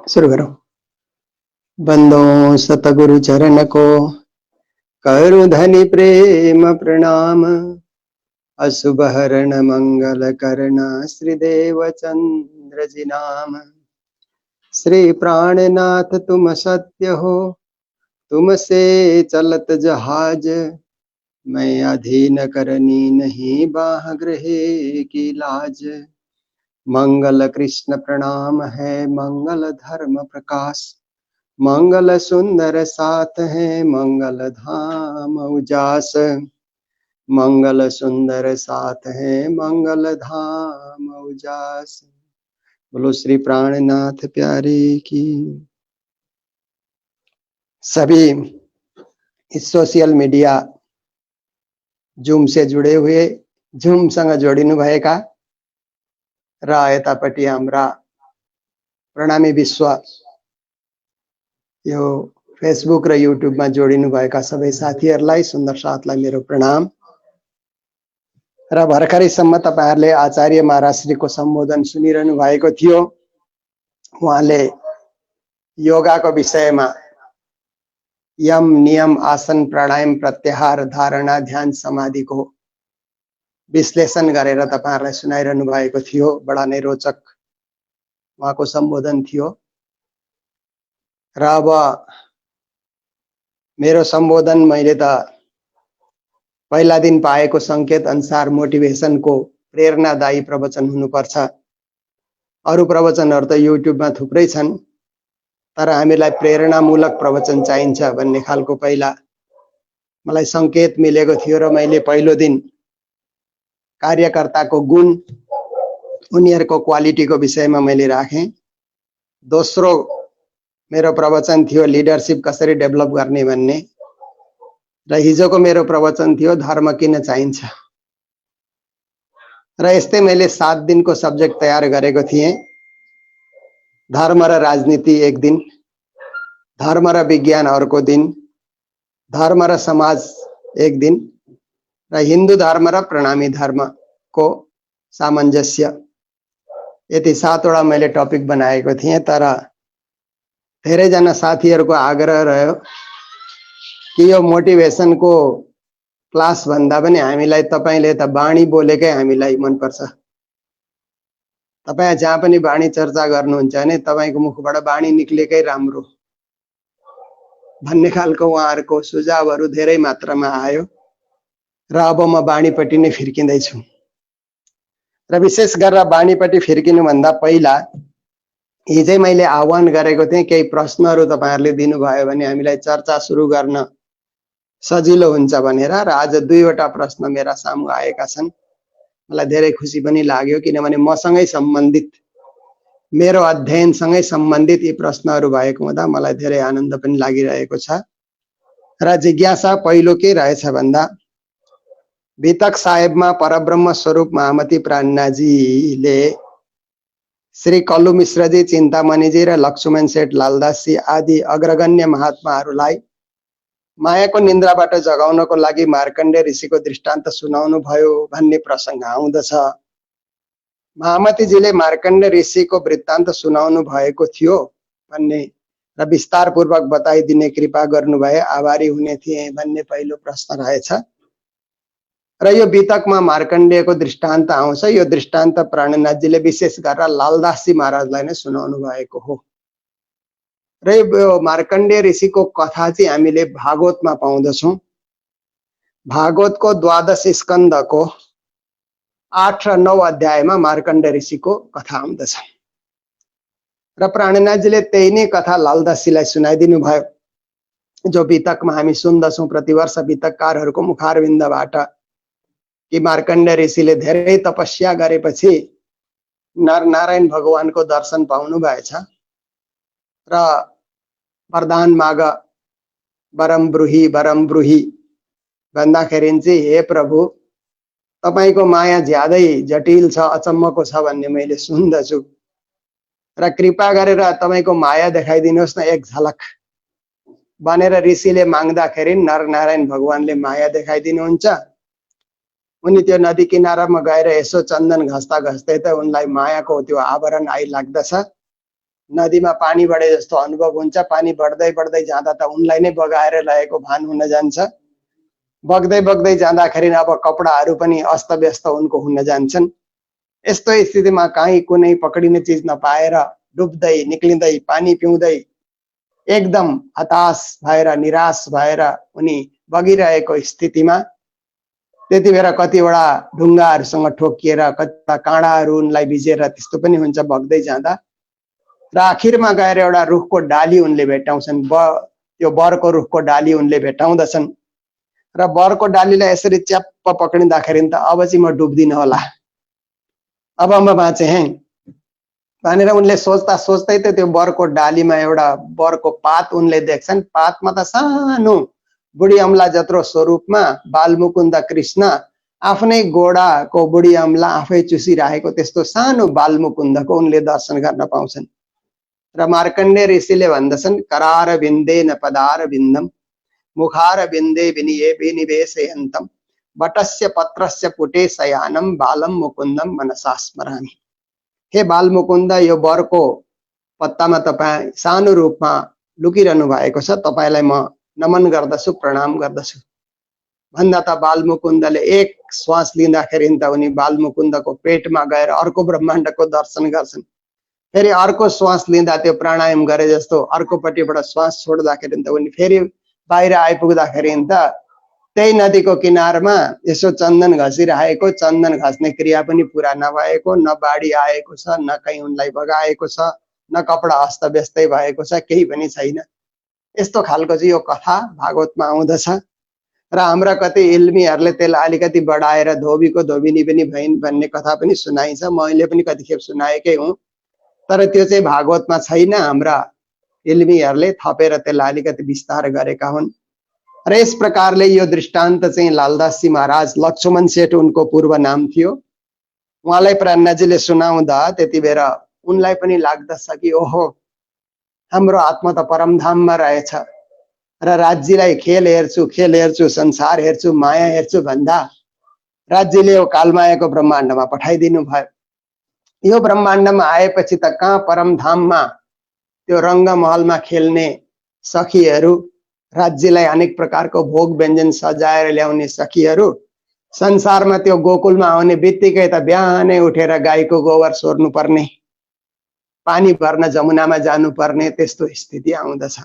शुरू करो। बंदो सतगुरु चरण को करु धनि प्रेम प्रणाम। अशुभ हरण मंगल करना श्रीदेव चंद्र जी नाम। श्री प्राणनाथ तुम सत्य हो, तुमसे चलत जहाज। मैं अधीन करनी नहीं बाह गृहे की लाज। मंगल कृष्ण प्रणाम है मंगल धर्म प्रकाश। मंगल सुंदर साथ है मंगल धाम उजास। मंगल सुंदर साथ है मंगल धाम उजास। बोलो श्री प्राणनाथ प्यारे की। सभी इस सोशल मीडिया जूम से जुड़े हुए, जूमसँग जोडिनु भएका र यतापट्टि हाम्रा प्रणामी विश्व यो फेसबुक र युट्युबमा जोडिनु भएका सबै साथीहरूलाई, सुन्दर साथलाई मेरो प्रणाम। र भर्खरैसम्म तपाईहरुले आचार्य महाराजश्रीको सम्बोधन सुनिरहनु भएको थियो। उहाँले योगाको विषयमा यम नियम आसन प्राणायाम प्रत्याहार धारणा ध्यान समाधिको विश्लेषण गरेर तपाईहरुलाई सुनाइरहनु भएको थियो। बडा नै रोचक उहाँको सम्बोधन थियो। र अब मेरो सम्बोधन मैले त पहिला दिन पाएको संकेत अनुसार मोटिभेसनको प्रेरणादायी प्रवचन हुनुपर्छ। अरु प्रवचनहरु त युट्युबमा थुप्रै छन्, तर हामीलाई प्रेरणामूलक प्रवचन चाहिन्छ भन्ने खालको पहिला मलाई संकेत मिलेको थियो र मैले पहिलो दिन कार्यकर्ताको गुण, उनीहरुको क्वालिटीको विषयमा मैले राखे। दोस्रो मेरो प्रवचन थियो लिडरशिप कसरी डेभलप गर्ने भन्ने, र हिजोको मेरो प्रवचन थियो धर्म किन चाहिन्छ। र यस्तै मैले 7 दिनको सब्जेक्ट तयार गरेको थिएँ। धर्म र राजनीति एक दिन, धर्म र विज्ञान अर्को दिन, धर्म र समाज एक दिन, र हिन्दू धर्म र प्रणामी धर्मको सामञ्जस्य, यति 7 वटा मैले टपिक बनाएको थिएँ। तर धेरैजना साथीहरुको आग्रह रह्यो कि यो मोटिभेसनको क्लास भन्दा पनि हामीलाई तपाईले त बाणी बोलेकै हामीलाई मन पर्छ। तपाई जहाँ पनि बाणी चर्चा गर्नुहुन्छ भने तपाईको मुखबाट बाणी निक्लेकै राम्रो भन्ने खालको उहाँहरुको सुझावहरु धेरै मात्रामा आयो। र अब म बाणीपट्टि नै फिर्किँदै छु। र विशेष गरेर बाणीपट्टि फिर्किनु भन्दा पहिला हिजै मैले आह्वान गरेको थिएँ केही प्रश्नहरु तपाईहरुले दिनुभयो भने हामीलाई चर्चा सुरु गर्न सजिलो हुन्छ भनेर। र आज 2 वटा प्रश्न मेरा सामु आएका छन्। मलाई धेरै खुसी पनि लाग्यो किनभने मसँगै सम्बन्धित, मेरो अध्ययनसँगै सम्बन्धित यी प्रश्नहरु भएको हुँदा मलाई धेरै आनन्द पनि लागिरहेको छ। र जिज्ञासा पहिलो के रहेछ भन्दा वितक साहेबमा परब्रह्म स्वरूप महामती प्राणनाजीले श्री कल्लु मिश्रजी, चिन्तामणिजी र लक्ष्मण सेठ लालदासजी आदि अग्रगण्य महात्माहरूलाई मायाको निन्द्राबाट जगाउनको लागि मार्कण्डेय ऋषिको दृष्टान्त सुनाउनु भयो भन्ने प्रसंग आउँदछ। महामतीजीले मार्कण्डेय ऋषिको वृत्तान्त सुनाउनु भएको थियो भन्ने र विस्तार पूर्वक बताइदिने कृपा गर्नुभए आभारी हुने थिए भन्ने पहिलो प्रश्न रहेछ। र यो वितकमा मार्कण्डेयको दृष्टान्त आउँछ। यो दृष्टान्त प्राणनाथजीले विशेष गरेर लालदासजी महाराजलाई नै सुनाउनु भएको हो। र यो मार्कण्डेय ऋषिको कथा चाहिँ हामीले भागवतमा पाउँदछौं। भागवतको 12 स्कन्धको 8 र 9 अध्यायमा मार्कण्डेय ऋषिको कथा आउँदछ। र प्राणनाथजीले त्यही नै कथा लालदासजीलाई सुनाइदिनु भयो, जो वितकमा हामी सुन्दछौं प्रतिवर्ष वितककारहरूको मुखारविन्दबाट कि मार्कण्डेय ऋषिले धेरै तपस्या गरेपछि नरनारायण भगवानको दर्शन पाउनु भएछ र वरदान माग वरम ब्रूही भन्दाखेरि चाहिँ हे प्रभु तपाईको माया ज्यादै जटिल छ, अचम्मको छ भन्ने मैले सुन्दछु र कृपा गरेर तपाईको माया देखाइदिनुहोस् न एक झलक भनेर ऋषिले माग्दाखेरि नरनारायण भगवानले माया देखाइदिनुहुन्छ उनी त्यो नदी किनारामा गएर यसो चन्दन घस्दा घस्दै त उनलाई मायाको त्यो आवरण आइलाग्दछ। नदीमा पानी बढे जस्तो अनुभव हुन्छ। पानी बढ्दै बढ्दै जाँदा त उनलाई नै बगाएर लगेको भान हुन जान्छ। बग्दै बग्दै जाँदाखेरि अब कपडाहरू पनि अस्तव्यस्त उनको हुन जान्छन्। यस्तो स्थितिमा कहीँ कुनै पक्रिने चिज नपाएर डुब्दै निक्लिँदै पानी पिउँदै एकदम हताश भएर निराश भएर उनी बगिरहेको स्थितिमा त्यति बेला कतिवटा ढुङ्गाहरूसँग ठोकिएर कतिवटा काँडाहरू उनलाई भिजेर त्यस्तो पनि हुन्छ बग्दै जाँदा। र आखिरमा गएर एउटा रुखको डाली उनले भेटाउँछन्। त्यो बरको रुखको डाली उनले भेटाउँदछन् र बरको डालीलाई यसरी च्याप्प पक्रिँदाखेरि त अब चाहिँ म डुब्दिनँ होला, अब म बाँचे हैं भनेर उनले सोच्दा सोच्दै त त्यो बरको डालीमा एउटा बरको पात उनले देख्छन्। पातमा त सानो बुढी अम्ला जत्रो स्वरूपमा बालमुकुन्द कृष्ण आफ्नै गोडाको बुढी अम्ला आफै चुसिरहेको त्यस्तो सानो बालमुकुन्दको उनले दर्शन गर्न पाउँछन्। र मार्कण्डेय ऋषिले भन्दछन् करार बिन्देन पदार बिन्दम मुखार बिन्दे विनिये विनिवेशयन्तम वटस्य पत्रस्य पुटे शयानम बालम मुकुन्दम मनसा स्मरामि। हे बालमुकुन्द, यो बरको पत्तामा तपाईँ सानो रूपमा लुकिरहनु भएको छ, तपाईलाई म नमन गर्दछु, प्रणाम गर्दछु भन्दा त बालमुकुन्दले एक श्वास लिँदाखेरि त उनी बालमुकुन्दको पेटमा गएर अर्को ब्रह्माण्डको दर्शन गर्छन्। फेरि अर्को श्वास लिँदा त्यो प्राणायाम गरे जस्तो अर्कोपट्टिबाट श्वास छोड्दाखेरि त उनी फेरि बाहिर आइपुग्दाखेरि त त्यही नदीको किनारमा यसो चन्दन घसिरहेको, चन्दन घस्ने क्रिया पनि पुरा नभएको, न बाढी आएको छ, न कहीँ उनलाई बगाएको छ, न कपडा अस्तव्यस्तै भएको छ, केही पनि छैन। यस्तो खालको चाहिँ यो कथा भागवतमा आउँदछ र हाम्रा कति इल्मीहरूले त्यसलाई अलिकति बढाएर धोबीको धोबिनी पनि भइन् भन्ने कथा पनि सुनाइन्छ। मैले पनि कतिखेप सुनाएकै हुँ, तर त्यो चाहिँ भागवतमा छैन। हाम्रा इल्मीहरूले थपेर त्यसलाई अलिकति विस्तार गरेका हुन्। र यस प्रकारले यो दृष्टान्त चाहिँ लालदासजी महाराज, लक्ष्मण सेठ उनको पूर्व नाम थियो, उहाँलाई प्राणनाजीले सुनाउँदा त्यति बेला उनलाई पनि लाग्दछ कि ओहो, हाम्रो आत्मा त परमधाममा रहेछ र राज्यलाई खेल हेर्छु, संसार हेर्छु, माया हेर्छु भन्दा राज्यले यो कालमायाको ब्रह्माण्डमा पठाइदिनु भयो। यो ब्रह्माण्डमा आएपछि त कहाँ परमधाममा त्यो रङ्गमहलमा खेल्ने सखीहरू, राज्यलाई अनेक प्रकारको भोग व्यञ्जन सजाएर ल्याउने सखीहरू, संसारमा त्यो गोकुलमा आउने बित्तिकै त बिहानै उठेर गाईको गोबर सोर्नु पर्ने, पानी भर्न जमुनामा जानुपर्ने त्यस्तो स्थिति आउँदछ।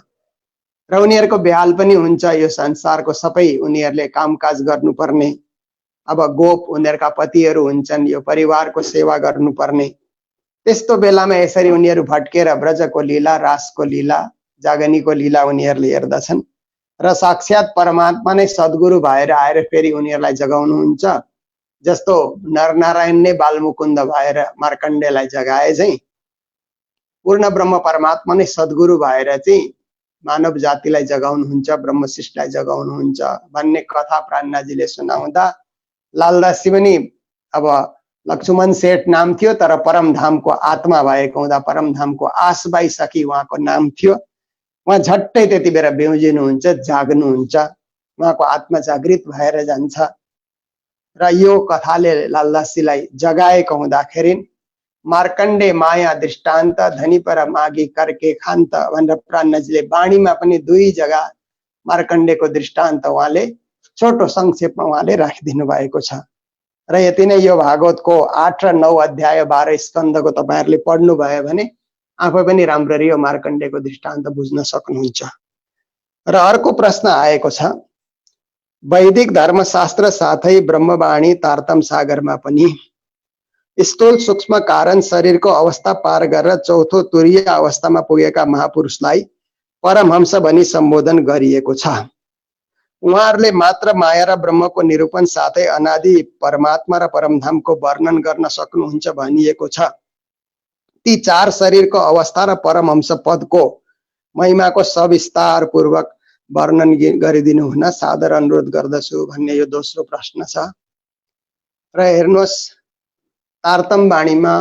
र उनीहरूको बेहाल पनि हुन्छ। यो संसारको सबै उनीहरूले कामकाज गर्नुपर्ने, अब गोप उनीहरूका पतिहरू हुन्छन्, यो परिवारको सेवा गर्नुपर्ने। त्यस्तो बेलामा यसरी उनीहरू भट्केर ब्रजको लीला, रासको लीला, जागनीको लीला उनीहरूले हेर्दछन् र साक्षात् परमात्मा नै सद्गुरु भएर आएर फेरि उनीहरूलाई जगाउनुहुन्छ। जस्तो नरनारायण नै बालमुकुन्द भएर मार्कण्डेयलाई जगाए चाहिँ पूर्ण ब्रह्म परमात्मा नै सद्गुरु भएर चाहिँ मानव जातिलाई जगाउनुहुन्छ, ब्रह्मशिष्टलाई जगाउनुहुन्छ भन्ने कथा प्राणनाजीले सुनाउँदा लालदासजी पनि अब लक्ष्मण सेठ नाम थियो, तर परमधामको आत्मा भएको हुँदा परमधामको आसबाई सखी उहाँको नाम थियो। उहाँ झट्टै त्यति बेला बेउजिनुहुन्छ, जाग्नुहुन्छ, उहाँको आत्मा जागृत भएर जान्छ र यो कथाले लालदासजीलाई जगाएको हुँदाखेरि मार्कण्डे माया दृष्टान्त धनी पर मागी करके खान्त भनेर प्राणनाजीले वाणीमा पनि दुई जग्गा मार्कण्डेको दृष्टान्त उहाँले छोटो संक्षेपमा उहाँले राखिदिनु भएको छ। र यति नै यो भागवतको 8 र 9 अध्याय 12 स्कन्धको तपाईहरुले पढ्नु भयो भने आफै पनि राम्ररी यो मार्कण्डेयको दृष्टान्त बुझ्न सक्नुहुन्छ। र अर्को प्रश्न आएको छ, वैदिक धर्मशास्त्र साथै ब्रह्मवाणी तारतम सागरमा पनि स्थूल सूक्ष्म कारण शरीरको अवस्था पार गरेर चौथो तुरीय अवस्थामा पुगेका महापुरुषलाई परमहंस भनी सम्बोधन गरिएको छ। उहाँहरूले मात्र माया र ब्रह्मको निरूपण साथै अनादि परमात्मा र परमधामको वर्णन गर्न सक्नुहुन्छ भनिएको छ। ती 4 शरीरको अवस्था र परमहंस पदको महिमाको सविस्तार पूर्वक वर्णन गरिदिनु हुन सादर अनुरोध गर्दछु भन्ने यो दोस्रो प्रश्न छ। र हेर्नुहोस्, तारतम वाणीमा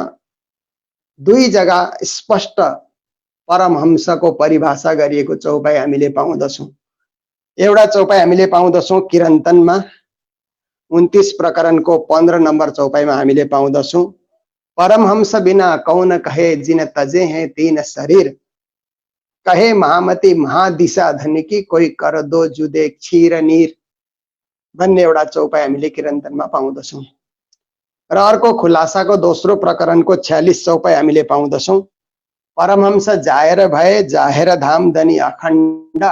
2 जग्गा स्पष्ट परमहंसको परिभाषा गरिएको चौपाई हामीले पाउँदछौँ। एउटा चौपाई हामीले पाउँदछौँ किरन्तनमा, 29 प्रकरणको 15 नम्बर चौपाईमा हामीले पाउँदछौं। परमहंस बिना कौन कहे जिन तजे हैं तीन शरीर, कहे महामती महादिशा धनिकी कोही कर दो जुदे क्षीर नीर भन्ने एउटा चौपाई हामीले किरन्तनमा पाउँदछौं। र अर्को खुलासाको दोस्रो प्रकरणको 46 चौपाई हामीले पाउँदछौं। परमहंस जाहेर भए जाहेर धाम धनी अखण्ड,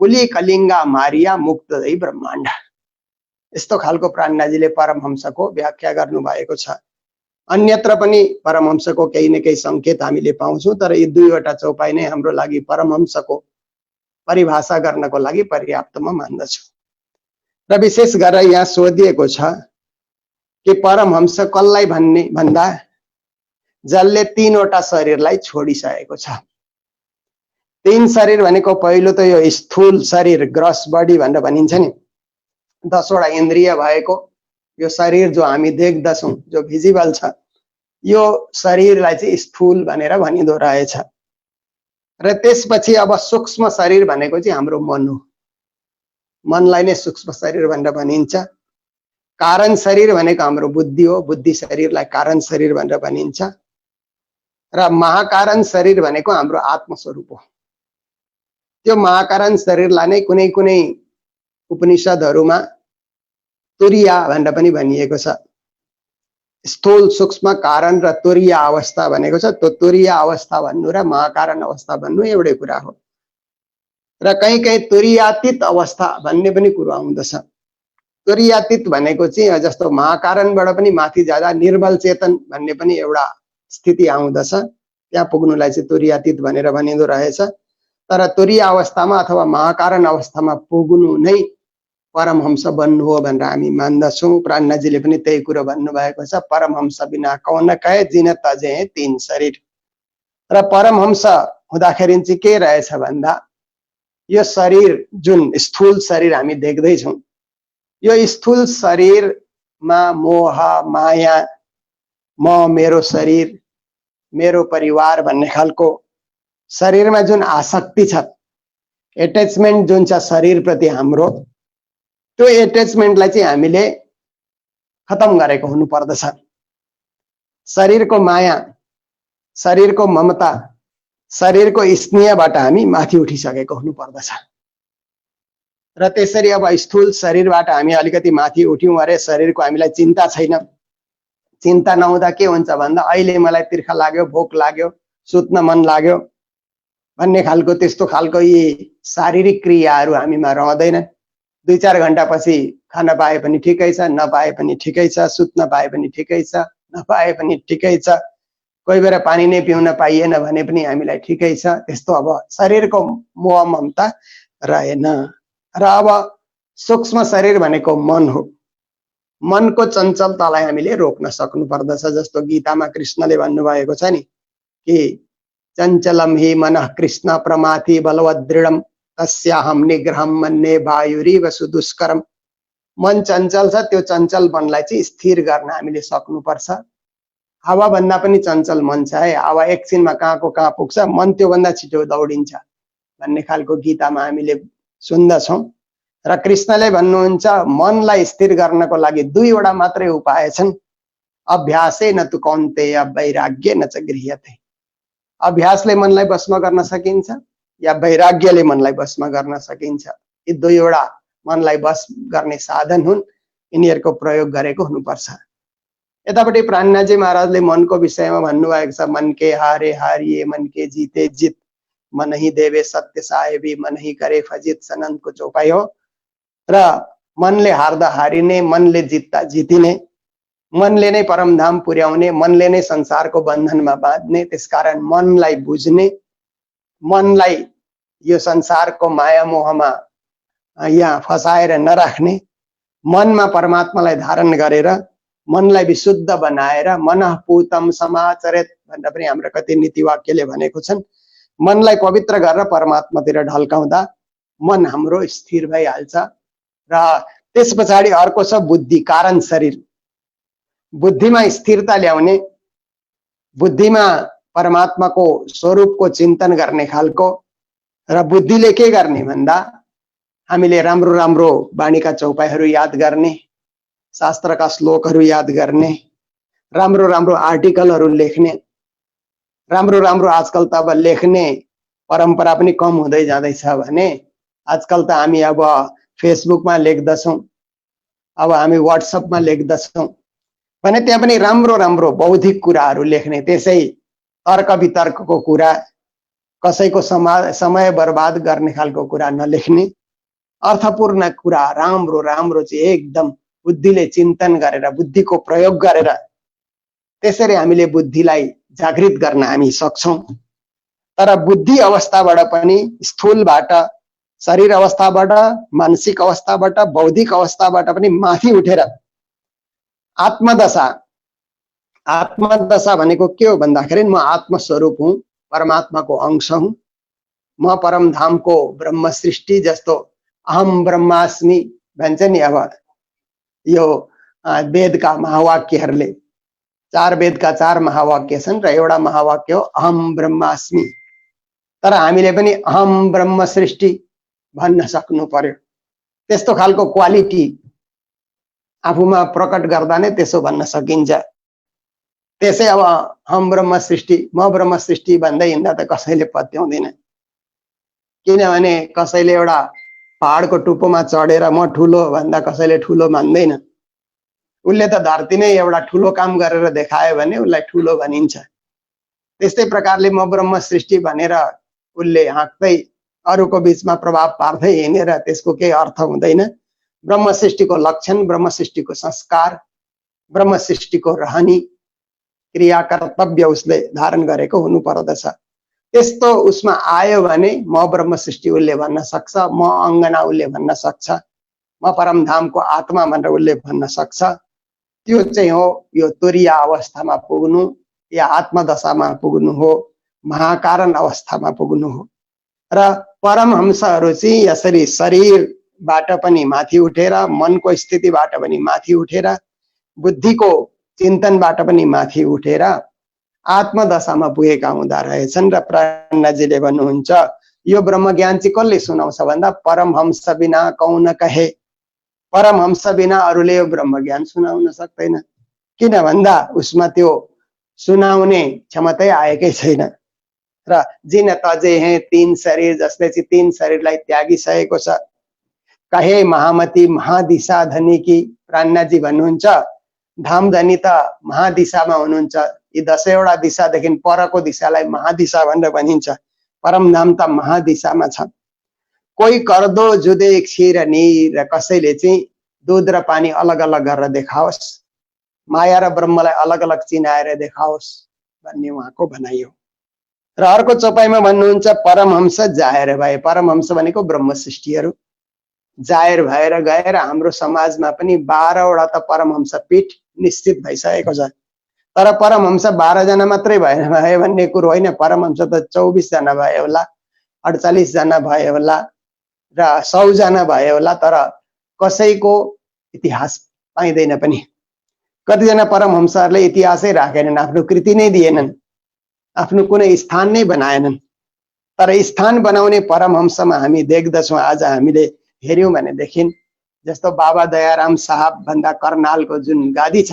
कुली कलिङ्गा मारिया मुक्त दै ब्रह्माण्ड। यस्तो खालको प्राणनाथजीले परमहंसको व्याख्या गर्नु भएको छ। अन्यत्र पनि परमहंसको केही न केही संकेत हामीले पाउँछौं, तर यी दुईवटा चौपाई नै हाम्रो लागि परमहंसको परिभाषा गर्नको लागि पर्याप्त म मान्दछु। र विशेष गरेर यहाँ सोधिएको छ कि परमहंस कसलाई भन्दा जसले तीनवटा शरीरलाई छोडिसकेको छ। तीन शरीर भनेको पहिलो त यो स्थूल शरीर ग्रस बडी भनेर भनिन्छ नि, 10 वटा इन्द्रिय भएको यो शरीर जो हामी देख्दछौं, जो भिजिबल छ, यो शरीरलाई चाहिँ स्थूल भनेर भनिदो रहेछ। र त्यसपछि अब सूक्ष्म शरीर भनेको चाहिँ हाम्रो मन हो। मनलाई नै सूक्ष्म शरीर भनेर भनिन्छ। कारण शरीर भनेको हाम्रो बुद्धि हो, बुद्धि शरीरलाई कारण शरीर भनेर भनिन्छ। र महाकारण शरीर भनेको हाम्रो आत्मस्वरूप हो। त्यो महाकारण शरीरलाई नै कुनै कुनै उपनिषदहरुमा तुरिया भनेर पनि भनिएको छ। स्थूल सूक्ष्म कारण र तुरिय अवस्था भनेको छ। त्यो तुरिय अवस्था भन्नु र महाकारण अवस्था भन्नु एउटै कुरा हो। र कहीँ कहीँ तुरियातीत अवस्था भन्ने पनि कुरा आउँदछ। तुरियातीत भनेको चाहिँ जस्तो महाकारणबाट पनि माथि जाँदा निर्मल चेतन भन्ने पनि एउटा स्थिति आउँदछ। त्यहाँ पुग्नुलाई चाहिँ तुरियातीत भनेर भनिदो रहेछ। तर तुरिय अवस्थामा अथवा महाकारण अवस्थामा पुग्नु नै परमहंस बन्नु हो भनेर हामी मान्दछौं। प्राणनाथजीले पनि त्यही कुरा भन्नुभएको छ। परमहंस बिना कौन कहे जिन तजे हैं तीन शरीर। र परमहंस हुँदाखेरि चाहिँ के रहेछ भन्दा यो शरीर जुन स्थूल शरीर हामी देख्दैछौं, यो स्थूल शरीरमा मोह माया, म मेरो शरीर मेरो परिवार भन्ने खालको शरीरमा जुन आसक्ति छ, एट्याचमेन्ट जुन छ शरीर प्रति हाम्रो, त्यो एट्याचमेन्टलाई चाहिँ हामीले खतम गरेको हुनु पर्दछ। शरीरको माया, शरीरको ममता, शरीरको स्नेहबाट हामी माथि उठिसकेको हुनु पर्दछ। र त्यसरी अब स्थूल शरीरबाट हामी अलिकति माथि उठ्यौं अरे शरीरको हामीलाई चिन्ता छैन। चिन्ता नहुँदा के हुन्छ भन्दा अहिले मलाई तिर्खा लाग्यो, भोक लाग्यो, सुत्न मन लाग्यो भन्ने खालको त्यस्तो खालको यी शारीरिक क्रियाहरू हामीमा रहँदैन। 2-4 घण्टा पछि खान पाए पनि ठिकै छ, नपाए पनि ठिकै छ, सुत्न पाए पनि ठिकै छ, नपाए पनि ठिकै छ, कोही बेला पानी नै पिउन पाइएन भने पनि हामीलाई ठिकै छ। त्यस्तो अब शरीरको मोह ममता रहेन। र अब सूक्ष्म शरीर भनेको मन हो। मनको चञ्चलतालाई हामीले रोक्न सक्नु पर्दछ। जस्तो गीतामा कृष्णले भन्नुभएको छ नि कि चञ्चलम हि मनः कृष्ण प्रमाथि बलवदृढम तस्याहम निग्रहम मन्ये वायुरिव सुदुष्करम। मन चञ्चल छ, त्यो चञ्चल मनलाई चाहिँ स्थिर गर्न हामीले सक्नुपर्छ। हावा भन्दा पनि चञ्चल मन छ है। हावा एकछिनमा कहाँको कहाँ पुग्छ, मन त्यो भन्दा छिटो दौडिन्छ भन्ने खालको गीतामा हामीले सुन्दछौं। र कृष्णले भन्नुहुन्छ मनलाई स्थिर गर्नको लागि दुईवटा मात्रै उपाय छन्। अभ्यासे न तु कौन्तेय वैराग्य न च गृह्यते। अभ्यासले मनलाई वशमा गर्न सकिन्छ या वैराग्यले मनलाई वशमा गर्न सकिन्छ। यी दुईवटा मनलाई वश गर्ने साधन हुन्। यिनीहरूको प्रयोग गरेको हुनुपर्छ। यतापट्टि प्राणनाथजी महाराजले मनको विषयमा भन्नुभएको छ, मन के हारे हारिए मन के जीते जित, मन ही देवे सत्य साहेबी मन ही करे फजित सनन्तको चौपाई हो। र मनले हार्दा हारिने, मनले जित्दा जितिने, मनले नै परमधाम पुर्याउने, मनले नै संसारको बन्धनमा बाँध्ने। त्यसकारण मनलाई बुझ्ने, मनलाई यो संसारको माया मोहमा यहाँ फसाएर नराख्ने, मनमा परमात्मालाई धारण गरेर मनलाई विशुद्ध बनाएर मनः पूतम समाचरेत भनेर पनि हाम्रो कति नीति वाक्यले भनेको छन्। मनलाई पवित्र गरेर परमात्मातिर ढल्काउँदा मन हाम्रो स्थिर भइहाल्छ। र त्यस पछाडि अर्को छ बुद्धि, कारण शरीर। बुद्धिमा स्थिरता ल्याउने, बुद्धिमा परमात्माको स्वरूपको चिन्तन गर्ने खालको। र बुद्धिले के गर्ने भन्दा हामीले राम्रो राम्रो वाणीका चौपाईहरू याद गर्ने, शास्त्रका श्लोकहरू याद गर्ने, राम्रो राम्रो आर्टिकलहरू लेख्ने, राम्रो राम्रो आजकल त अब लेख्ने परम्परा पनि कम हुँदै जाँदैछ भने आजकल त हामी अब फेसबुकमा लेख्दछौँ, अब हामी व्हाट्सएपमा लेख्दछौँ भने त्यहाँ पनि राम्रो राम्रो बौद्धिक कुराहरू लेख्ने, त्यसै तर्क वितर्कको कुरा, कसैको समय बर्बाद गर्ने खालको कुरा नलेख्ने, अर्थपूर्ण कुरा राम्रो राम्रो चाहिँ एकदम बुद्धिले चिन्तन गरेर, बुद्धिको प्रयोग गरेर त्यसरी हामीले बुद्धिलाई जागृत गर्न हामी सक्छौं। तर बुद्धि अवस्थाबाट पनि, स्थूलबाट, शरीर अवस्थाबाट, मानसिक अवस्थाबाट, बौद्धिक अवस्थाबाट पनि माथि उठेर आत्मदशा, आत्मदशा भनेको के हो भन्दाखेरि म आत्मस्वरूप हुँ, परमात्माको अंश हुँ, म परमधामको ब्रह्म सृष्टि जस्तो अहम ब्रह्मास्मि भन्छ नि। अब यो वेदका महावाक्यहरूले, 4 वेदका 4 महावाक्य छन् र एउटा महावाक्य हो अहम ब्रह्मास्मि। तर हामीले पनि अहम ब्रह्म सृष्टि भन्न सक्नु पर्यो। त्यस्तो खालको क्वालिटी आफूमा प्रकट गर्दा नै त्यसो भन्न सकिन्छ। त्यसै अब हम ब्रह्म सृष्टि, म ब्रह्म सृष्टि भन्दै हिँड्दा त कसैले पत्याउँदैन। किनभने कसैले एउटा पहाडको टुप्पोमा चढेर म ठुलो भन्दा कसैले ठुलो मान्दैन। उसले त धरती नै एउटा ठुलो काम गरेर देखायो भने उसलाई ठुलो भनिन्छ। त्यस्तै प्रकारले म ब्रह्म सृष्टि भनेर उसले हाँक्दै अरूको बीचमा प्रभाव पार्दै हिँडेर त्यसको केही अर्थ हुँदैन। ब्रह्म सृष्टिको लक्षण, ब्रह्म सृष्टिको संस्कार, ब्रह्म सृष्टिको रहनी, क्रिया कर्तव्य उसले धारण गरेको हुनु पर्दछ। त्यस्तो उसमा आयो भने म ब्रह्म सृष्टि उसले भन्न सक्छ, म अङ्गना उसले भन्न सक्छ, म परमधामको आत्मा भनेर उसले भन्न सक्छ। त्यो चाहिँ हो यो तुरीय अवस्थामा पुग्नु या आत्मदशामा पुग्नु हो, महाकारण अवस्थामा पुग्नु हो। र परमहंसहरू चाहिँ यसरी शरीरबाट पनि माथि उठेर, मनको स्थितिबाट पनि माथि उठेर, बुद्धिको चिन्तनबाट पनि माथि उठेर आत्मदशामा पुगेका हुँदा रहेछन्। र प्राणजीले भन्नुहुन्छ यो ब्रह्मज्ञान चाहिँ कसले सुनाउँछ भन्दा परमहंस बिना कौन कहे। परमहंस बिना अरूले यो ब्रह्मज्ञान सुनाउन सक्दैन। किन भन्दा उसमा त्यो सुनाउने क्षमतै आएकै छैन। र जिन तजे हैं 3 शरीर जसले चाहिँ 3 शरीरलाई त्यागिसकेको छ। कहे महामती महादिशा धनी की, प्राणजी भन्नुहुन्छ धामधनी त महादिशामा हुनुहुन्छ। यी 10वटा दिशादेखि परको दिशालाई महादिशा भनेर भनिन्छ। परमधाम त महादिशामा छ। कोही करदो जुदे क्षीर नीर, कसैले चाहिँ दूध र पानी अलग अलग गरेर देखाओस्, माया र ब्रह्मलाई अलग अलग चिनाएर देखाओस् भन्ने उहाँको भनाइ हो। र अर्को चोपाइमा भन्नुहुन्छ परमहंस जाहेर भए। परमहंस भनेको ब्रह्म सृष्टिहरू जाहेर भएर गएर हाम्रो समाजमा पनि 12वटा त परमहंस पीठ निश्चित भइसकेको छ। तर परमहंस 12 जना मात्रै भयो भन्ने कुरो होइन। परमहंस त 24 जना भयो होला, 48 जना भयो होला र 100 जना भयो होला। तर कसैको इतिहास पाइँदैन पनि। कतिजना परमहंसहरूले इतिहासै राखेनन्, आफ्नो कृति नै दिएनन्, आफ्नो कुनै स्थान नै बनाएनन्। तर स्थान बनाउने परमहंसमा हामी देख्दछौँ। आज हामीले हेर्यौं भनेदेखि जस्तो बाबा दयाराम साहब भन्दा कर्नालको जुन गादी छ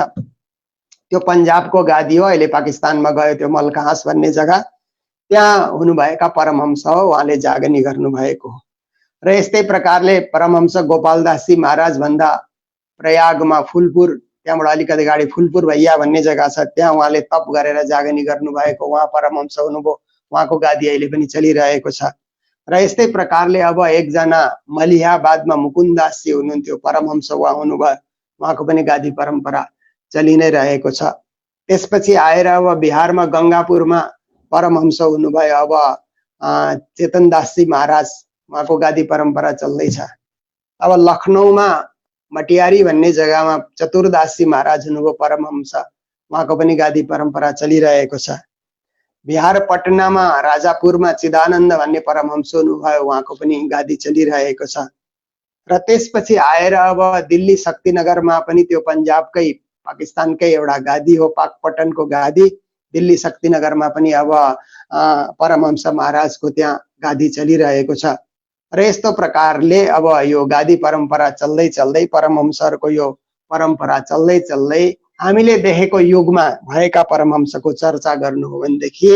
त्यो पन्जाबको गादी हो। अहिले पाकिस्तानमा गयो त्यो मलकहाँस भन्ने जग्गा, त्यहाँ हुनुभएका परमहंस हो। उहाँले जागनी गर्नुभएको हो। र यस्तै प्रकारले परमहंस गोपालदासजी महाराज भन्दा प्रयागमा फुलपुर, त्यहाँबाट अलिकति गाडी फुलपुर भैया भन्ने जग्गा छ, त्यहाँ उहाँले तप गरेर जागनी गर्नुभएको, उहाँ परमहंस हुनुभयो। उहाँको गादी अहिले पनि चलिरहेको छ। र यस्तै प्रकारले अब एकजना मलिहाबादमा मुकुन्दासजी हुनुहुन्थ्यो, परमहंस उहाँ हुनुभयो, उहाँको पनि गादी परम्परा चलि नै रहेको छ। त्यसपछि आएर अब बिहारमा गंगापुरमा परमहंस हुनुभयो अब चेतनदासजी महाराज, उहाँको गादी परम्परा चल्दैछ। अब लखनऊमा मटियारी भन्ने जग्गामा चतुरदासजी महाराज हुनुभयो परमहंस, उहाँको पनि गादी परम्परा चलिरहेको छ। बिहार पटनामा राजापुरमा चिदानन्द भन्ने परमहंस हुनुभयो, उहाँको पनि गादी चलिरहेको छ। र त्यसपछि आएर अब दिल्ली शक्तिनगरमा पनि त्यो पन्जाबकै पाकिस्तानकै एउटा गादी हो, पाकपटनको गादी। दिल्ली शक्तिनगरमा पनि अब परमहंस महाराजको त्यहाँ गादी चलिरहेको छ। र यस्तो प्रकारले अब यो गादी परम्परा चल्दै चल्दै परमहंसहरूको यो परम्परा चल्दै चल्दै हामीले देखेको युगमा भएका परमहंसको चर्चा गर्नु हो भनेदेखि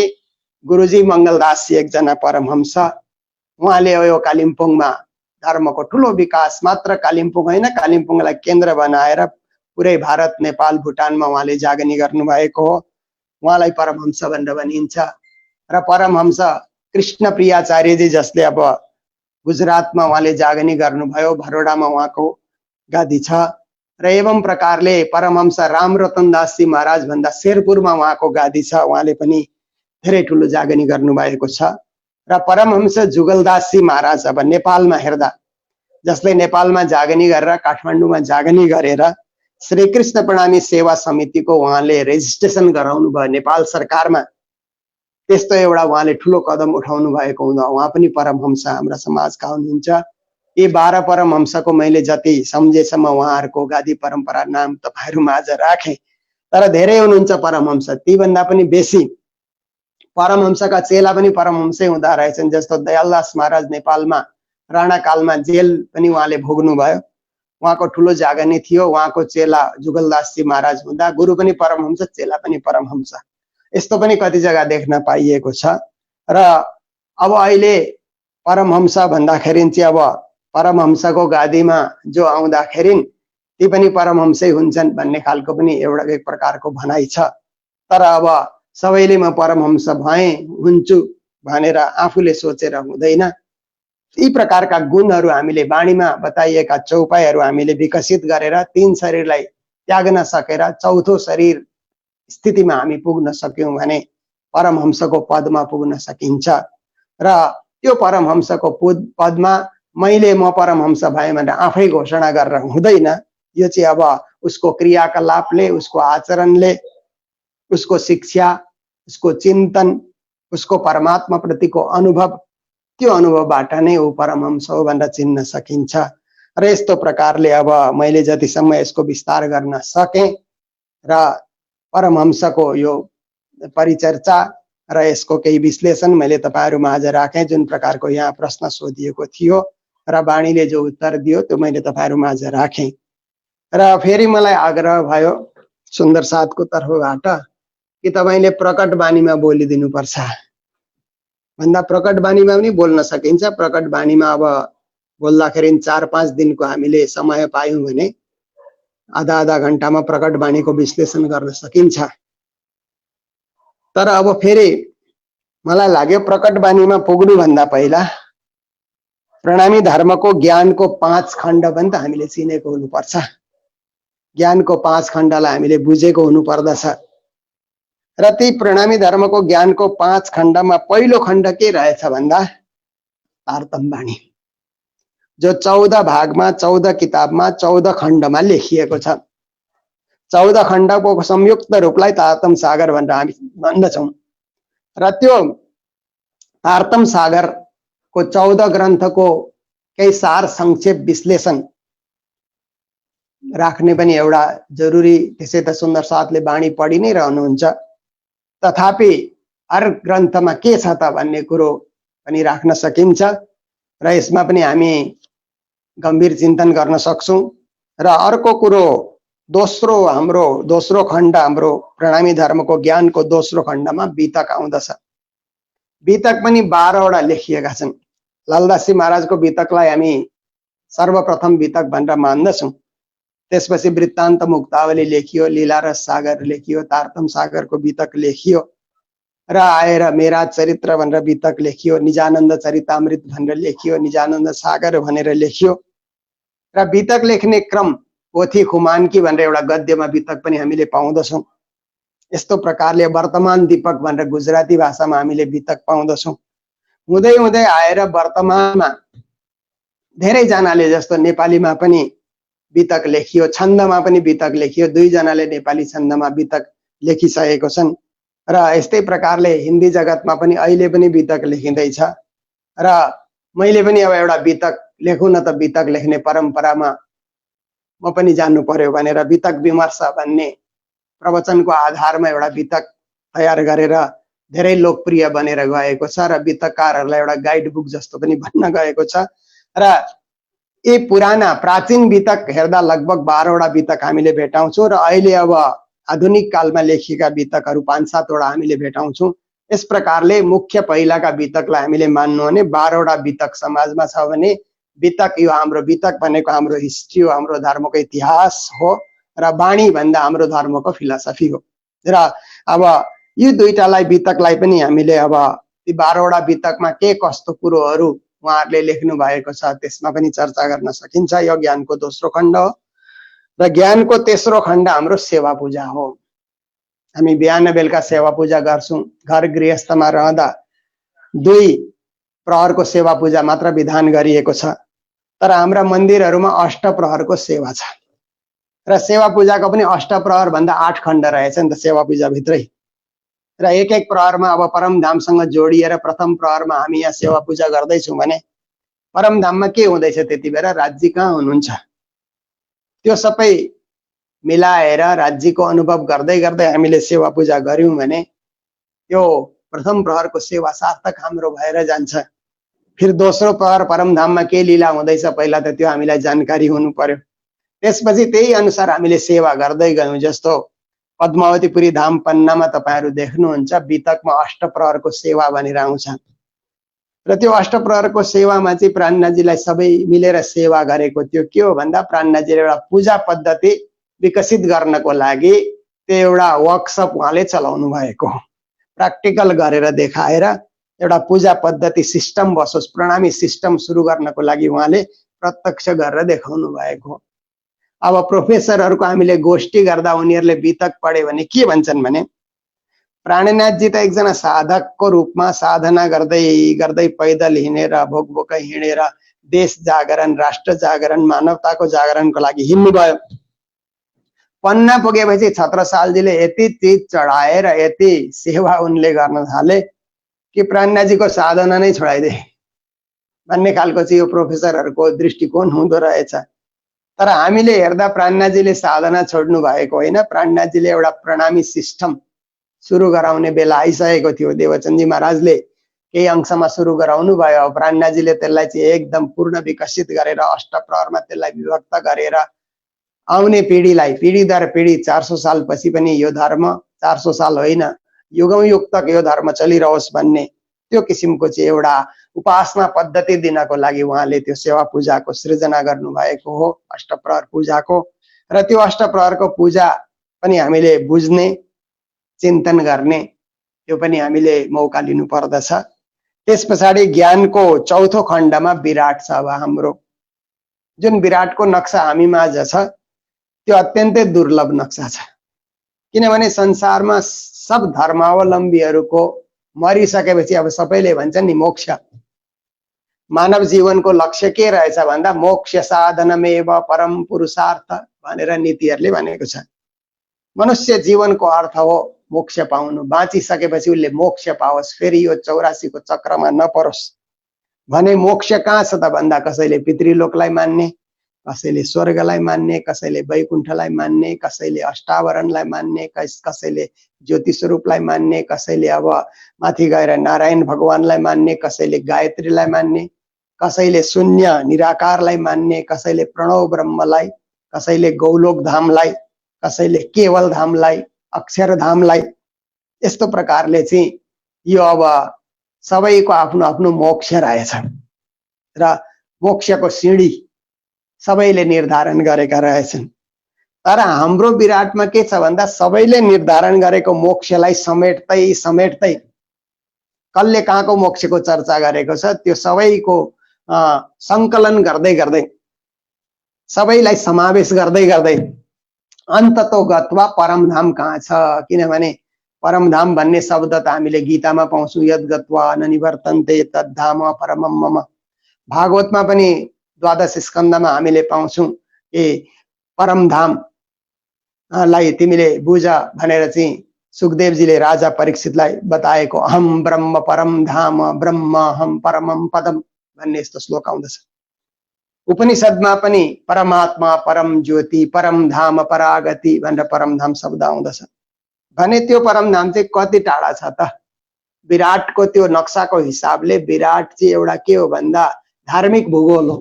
गुरुजी मंगलदासजी एकजना परमहंस, उहाँले यो कालिम्पोङमा धर्मको ठुलो विकास मात्र कालिम्पोङ होइन, कालिम्पोङलाई केन्द्र बनाएर पुरै भारत, नेपाल, भुटानमा उहाँले जागनी गर्नुभएको हो। उहाँलाई परमहंस भनेर भनिन्छ। र परमहंस कृष्ण प्रियाचार्यजी जसले अब गुजरातमा उहाँले जागनी गर्नुभयो, भरोडामा उहाँको गादी छ। र एवं प्रकारले परमहंस रामरतन दासजी महाराज भन्दा शेरपुरमा उहाँको गादी छ, उहाँले पनि धेरै ठुलो जागनी गर्नुभएको छ। र परमहंस जुगलदासजी महाराज अब नेपालमा हेर्दा, जसले नेपालमा जागनी गरेर काठमाडौँमा जागनी गरेर श्रीकृष्ण प्रणामी सेवा समितिको उहाँले रेजिस्ट्रेसन गराउनु भयो नेपाल सरकारमा। त्यस्तो एउटा उहाँले ठुलो कदम उठाउनु भएको हुँदा उहाँ पनि परमहंस हाम्रा समाजका हुनुहुन्छ। यी 12 परमहंसको मैले जति सम्झेसम्म उहाँहरूको गादी परम्परा नाम तपाईहरु माझ राखे। तर धेरै हुनुहुन्छ परमहंस, ती भन्दा पनि बेसी परमहंसका चेला पनि परमहंसै हुँदा रहेछन्। जस्तो दयालदास महाराज नेपालमा राणा कालमा जेल पनि उहाँले भोग्नु भयो, उहाँको ठुलो जागनी थियो। उहाँको चेला जुगलदासजी महाराज हुँदा गुरु पनि परमहंस, चेला पनि परमहंस, यस्तो पनि कति जग्गा देख्न पाइएको छ। र अब अहिले परमहंस भन्दाखेरि चाहिँ अब परमहंसको गादीमा जो आउँदाखेरि ती पनि परमहंसै हुन्छन् भन्ने खालको पनि एउटा एक प्रकारको भनाइ छ। तर अब सबैले म परमहंस भएँ हुन्छु भनेर आफूले सोचेर हुँदैन। यी प्रकारका गुणहरू हामीले वाणीमा बताइएका चौपाइहरू हामीले विकसित गरेर 3 शरीरलाई त्याग्न सकेर 4थो शरीर स्थितिमा हामी पुग्न सक्यौं भने परमहंसको पदमा पुग्न सकिन्छ। र त्यो परमहंसको पदमा मैले म परमहंस भएँ भनेर आफै घोषणा गरेर हुँदैन। यो चाहिँ अब उसको क्रियाकलापले, उसको आचरणले, उसको शिक्षा, उसको चिन्तन, उसको परमात्मा प्रतिको अनुभव, त्यो अनुभवबाट नै ऊ परमहंस हो भनेर चिन्न सकिन्छ। र यस्तो प्रकारले अब मैले जतिसम्म यसको विस्तार गर्न सके र परमहंसको यो परिचर्चा र यसको केही विश्लेषण मैले तपाईहरु माझ राखे। जुन प्रकारको यहाँ प्रश्न सोधिएको थियो र वाणीले जो उत्तर दियो त्यो मैले तपाईहरु माझ राखे। र फेरि मलाई आग्रह भयो सुन्दर साथको तर्फबाट कि तपाईले प्रकट वाणीमा बोलिदिनु पर्छ भन्दा प्रकट वाणीमा पनि बोल्न सकिन्छ। प्रकट वाणीमा अब बोल्दाखेरि 4-5 दिनको हामीले समय पायौं भने आधा घण्टामा प्रकट वाणीको विश्लेषण गर्न सकिन्छ। तर अब फेरि मलाई लाग्यो प्रकट वाणीमा पुग्नु भन्दा पहिला प्रणामी धर्मको ज्ञानको 5 खण्ड पनि त हामीले चिनेको हुनुपर्छ। ज्ञानको 5 खण्डलाई हामीले बुझेको हुनुपर्दछ। र ती प्रणामी धर्मको ज्ञानको 5 खण्डमा पहिलो खण्ड के रहेछ भन्दा तारतम वाणी, जो 14 भागमा 14 किताबमा 14 खण्डमा लेखिएको छ। 14 खण्डको संयुक्त रूपलाई तारतम सागर भनेर हामी भन्दछौं। र त्यो तारतम सागरको 14 ग्रन्थको केही सार संक्षेप विश्लेषण राख्ने पनि एउटा जरुरी। त्यसै त सुन्दर साथले वाणी पढि नै रहनुहुन्छ, तथापि हर ग्रन्थमा के छ त भन्ने कुरो पनि राख्न सकिन्छ र यसमा पनि हामी गम्भीर चिन्तन गर्न सक्छौं। र अर्को कुरो हाम्रो दोस्रो खण्ड, हाम्रो प्रणामी धर्मको ज्ञानको दोस्रो खण्डमा वितक आउँदछ। वितक पनि 12 वटा लेखिएका छन्। लालदासजी महाराजको वितकलाई हामी सर्वप्रथम वितक भनेर मान्दछौं। त्यसपछि वृत्तान्त मुक्तावली लेखियो, लीलारस सागर लेखियो, तारतम सागरको वितक लेखियो र आएर मेरा चरित्र भनेर वितक लेखियो, निजानन्द चरितामृत भनेर लेखियो, निजानन्द सागर भनेर लेखियो। र वितक लेख्ने क्रम पोथी खुमानकी भनेर एउटा गद्यमा वितक पनि हामीले पाउँदछौं। यस्तो प्रकारले वर्तमान दीपक भनेर गुजराती भाषामा हामीले वितक पाउँदछौं। हुँदै हुँदै आएर वर्तमानमा धेरै जनाले, जस्तो नेपालीमा पनि वितक लेखियो, छन्दमा पनि वितक लेखियो, 2 जनाले नेपाली छन्दमा वितक लेखिसकेको छन्। र यस्तै प्रकारले हिन्दी जगतमा पनि अहिले पनि वितक लेखिँदैछ। र मैले पनि अब एउटा वितक लेखुँ न त, वितक लेख्ने परम्परामा म पनि जान्नु पर्यो भनेर वितक विमर्श भन्ने प्रवचनको आधारमा एउटा वितक तयार गरेर धेरै लोकप्रिय बनेर गएको छ र वितककारहरूलाई एउटा गाइड बुक जस्तो पनि बन्न गएको छ। र यी पुराना प्राचीन वितक हेर्दा लगभग 12 वटा वितक हामीले भेटाउँछौँ र अहिले अब आधुनिक कालमा लेखिएका वितकहरू 5-7 वटा हामीले भेटाउँछौँ। यस प्रकारले मुख्य पहिलाका वितकलाई हामीले मान्नु भने 12 वटा वितक समाजमा छ भने वितक यो हाम्रो वितक भनेको हाम्रो हिस्ट्री हो, हाम्रो धर्मको इतिहास हो र वाणी भन्दा हाम्रो धर्मको फिलोसफी हो। र अब यो दुईटालाई वितकलाई पनि हामीले अब ती 12 वटा वितकमा के कस्तो कुरोहरू उहाँहरूले लेख्नु भएको छ त्यसमा पनि चर्चा गर्न सकिन्छ। यो ज्ञानको दोस्रो खण्ड हो र ज्ञानको तेस्रो खण्ड हाम्रो सेवा पूजा हो। हामी बिहान बेलुका सेवा पूजा गर्छौँ। घर गृहस्थमा रहँदा 2 प्रहरको सेवा पूजा मात्र विधान गरिएको छ, तर हाम्रा मन्दिरहरूमा अष्टप्रहरको सेवा छ र सेवा पूजाको पनि अष्टप्रहर भन्दा 8 खण्ड रहेछ नि त सेवा पूजा भित्रै। र एक एक प्रहरमा अब परमधामसँग जोडिएर प्रथम प्रहरमा हामी यहाँ सेवा पूजा गर्दैछौँ भने परमधाममा के हुँदैछ त्यति बेला राज्य कहाँ हुनुहुन्छ त्यो सबै मिलाएर राज्यको अनुभव गर्दै गर्दै हामीले सेवा पूजा गर्यौँ भने त्यो प्रथम प्रहरको सेवा सार्थक हाम्रो भएर जान्छ। फिर दोस्रो प्रहर परमधाममा के लीला हुँदैछ पहिला त त्यो हामीलाई जानकारी हुनु पर्यो। त्यसपछि त्यही अनुसार हामीले सेवा गर्दै गयौँ। जस्तो पद्मावतीपुरी धाम पन्नामा तपाईहरु देख्नुहुन्छ वितकमा अष्टप्रहरको सेवा भनेर आउँछ र त्यो अष्टप्रहरको सेवामा चाहिँ प्राणनाथजीलाई सबै मिलेर सेवा गरेको। त्यो के हो भन्दा प्राणनाथजीले एउटा पूजा पद्धति विकसित गर्नको लागि त्यो एउटा वर्कसप उहाँले चलाउनु भएको, प्र्याक्टिकल गरेर देखाएर एउटा पूजा पद्धति सिस्टम बसोस्, प्रणामी सिस्टम सुरु गर्नको लागि उहाँले प्रत्यक्ष गरेर देखाउनु भएको। अब प्रोफेसरहरुको हामीले गोष्ठी गर्दा उनीहरुले वितक पढे भने के भन्छन् भने प्राणनाथजी त एकजना साधकको रूपमा साधना गर्दै गर्दै पैदल हिँडेर भोकभोकै हिँडेर देश जागरण, राष्ट्र जागरण, मानवताको जागरणको लागि हिँड्नु भयो। पन्ना पुगेपछि छत्रसालजीले यति चीज चढाएर यति सेवा उनले गर्न थाले कि प्राणनाथजीको साधना नै छोडाइदिए भन्ने खालको चाहिँ यो प्रोफेसरहरुको दृष्टिकोण हुँदो रहेछ। तर हामीले हेर्दा प्राणनाथजीले साधना छोड्नु भएको होइन, प्राणनाथजीले एउटा प्रणामी सिस्टम सुरु गराउने बेला आइसकेको थियो। देवचन्दजी महाराजले केही अंशमा सुरु गराउनु भयो, प्राणनाथजीले त्यसलाई चाहिँ एकदम पूर्ण विकसित गरेर अष्टप्रहरमा त्यसलाई विभक्त गरेर आउने पिढीलाई पिढी दर पिढी 400 साल पछि पनि यो धर्म 400 साल होइन युगौं युग तक यो धर्म चलिरहोस् भन्ने त्यो किसिमको चाहिँ एउटा उपासना पद्धति दिनको लागि उहाँले त्यो सेवा पूजाको सृजना गर्नु भएको हो, अष्टप्रहर पूजाको। र त्यो अष्टप्रहरको पूजा पनि हामीले बुझ्ने चिन्तन गर्ने त्यो पनि हामीले मौका लिनु पर्दछ। त्यसपछाडि ज्ञानको चौथो खण्डमा विराट छ। अब हाम्रो जुन विराटको नक्सा हामी माझ छ त्यो अत्यन्तै दुर्लभ नक्सा छ, किनभने संसारमा सब धर्मावलम्बीहरूको मरिसकेपछि अब सबैले भन्छन् नि मोक्ष, मानव जीवनको लक्ष्य के रहेछ भन्दा मोक्ष साधनमेव परम पुरुषार्थ भनेर नीतिहरूले भनेको छ। मनुष्य जीवनको अर्थ हो मोक्ष पाउनु, बाँचिसकेपछि उसले मोक्ष पाओस्, फेरि यो 84 को चक्रमा नपरोस् भने मोक्ष कहाँ छ त भन्दा कसैले पितृलोकलाई मान्ने, कसैले स्वर्गलाई मान्ने, कसैले वैकुण्ठलाई मान्ने, कसैले अष्टावरणलाई मान्ने, कसैले ज्योति स्वरूपलाई मान्ने, कसैले अब माथि गएर नारायण भगवानलाई मान्ने, कसैले गायत्रीलाई मान्ने, कसैले शून्य निराकारलाई मान्ने, कसैले प्रणव ब्रह्मलाई, कसैले गौलोक धामलाई, कसैले केवल धामलाई, अक्षर धामलाई। यस्तो प्रकारले चाहिँ यो अब सबैको आफ्नो आफ्नो मोक्ष रहेछ र मोक्षको सिँढी सबैले निर्धारण गरेका रहेछन्। तर हाम्रो विराटमा के छ भन्दा सबैले निर्धारण गरेको मोक्षलाई समेट्दै समेट्दै कसले कहाँको मोक्षको चर्चा गरेको छ त्यो सबैको संकलन गर्दै गर्दै सबैलाई समावेश गर्दै गर्दै अन्ततो गत्वा परमधाम कहाँ छ। किनभने परमधाम भन्ने शब्द त हामीले गीतामा पाउँछौँ, यद गत्वा न निवर्तन्ते तद्धाम परमम मम। भागवतमा पनि 12 स्कन्धमा हामीले पाउँछौँ कि परमधाम लाई तिमीले बुझ भनेर चाहिँ सुखदेवजीले राजा परीक्षितलाई बताएको अहम ब्रह्म परम धाम ब्रह्म हम परमम पदम भन्ने यस्तो श्लोक आउँदछ। उपनिषदमा पनि परमात्मा परम ज्योति परम धाम परागति भनेर परमधाम शब्द आउँदछ भने त्यो परमधाम चाहिँ कति टाढा छ त। विराटको त्यो नक्साको हिसाबले विराट चाहिँ एउटा के हो भन्दा धार्मिक भूगोल हो।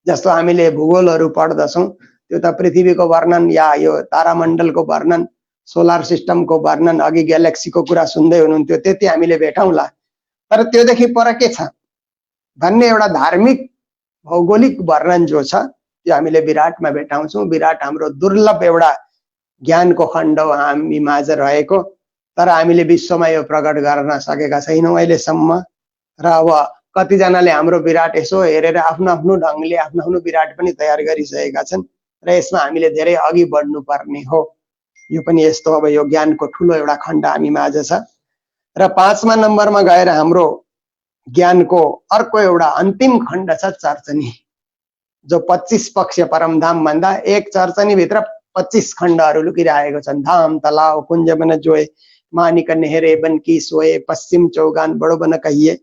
जस्तो हामीले भूगोलहरु पढ्दछौं त्यो त पृथ्वीको वर्णन या यो तारामण्डलको वर्णन सोलर सिस्टमको वर्णन अघि ग्यालेक्सीको कुरा सुन्दै हुनुहुन्थ्यो त्यति हामीले भेटौँला तर त्योदेखि पर के छ भन्ने एउटा धार्मिक भौगोलिक वर्णन जो छ त्यो हामीले विराटमा भेटाउँछौं विराट हाम्रो दुर्लभ एउटा ज्ञानको खण्ड हो हामी माझ रहेको तर हामीले विश्वमा यो प्रकट गर्न सकेका छैनौं अहिलेसम्म र अब कतिजनाले हाम्रो विराट यसो हेरेर आफ्नो आफ्नो ढंगले आफ्नो आफ्नो विराट पनि तयार गरिसकेका छन् र यसमा हामीले धेरै अघि बढ्नु पर्ने हो यो पनि यस्तो अब यो ज्ञानको ठूलो एउटा खण्ड हामी माझ छ र 5मा नम्बरमा गएर हाम्रो ज्ञानको अर्को एउटा अन्तिम खण्ड छ चर्चनी जो 25 पक्ष परमधाम भन्दा एक चर्चनी भित्र 25 खण्डहरू लुकिरहेको छन् धाम तलाव कुञ्ज बन जोए मानिक नेहरे बन की सोए पश्चिम चौगान बड़ो बन कहिए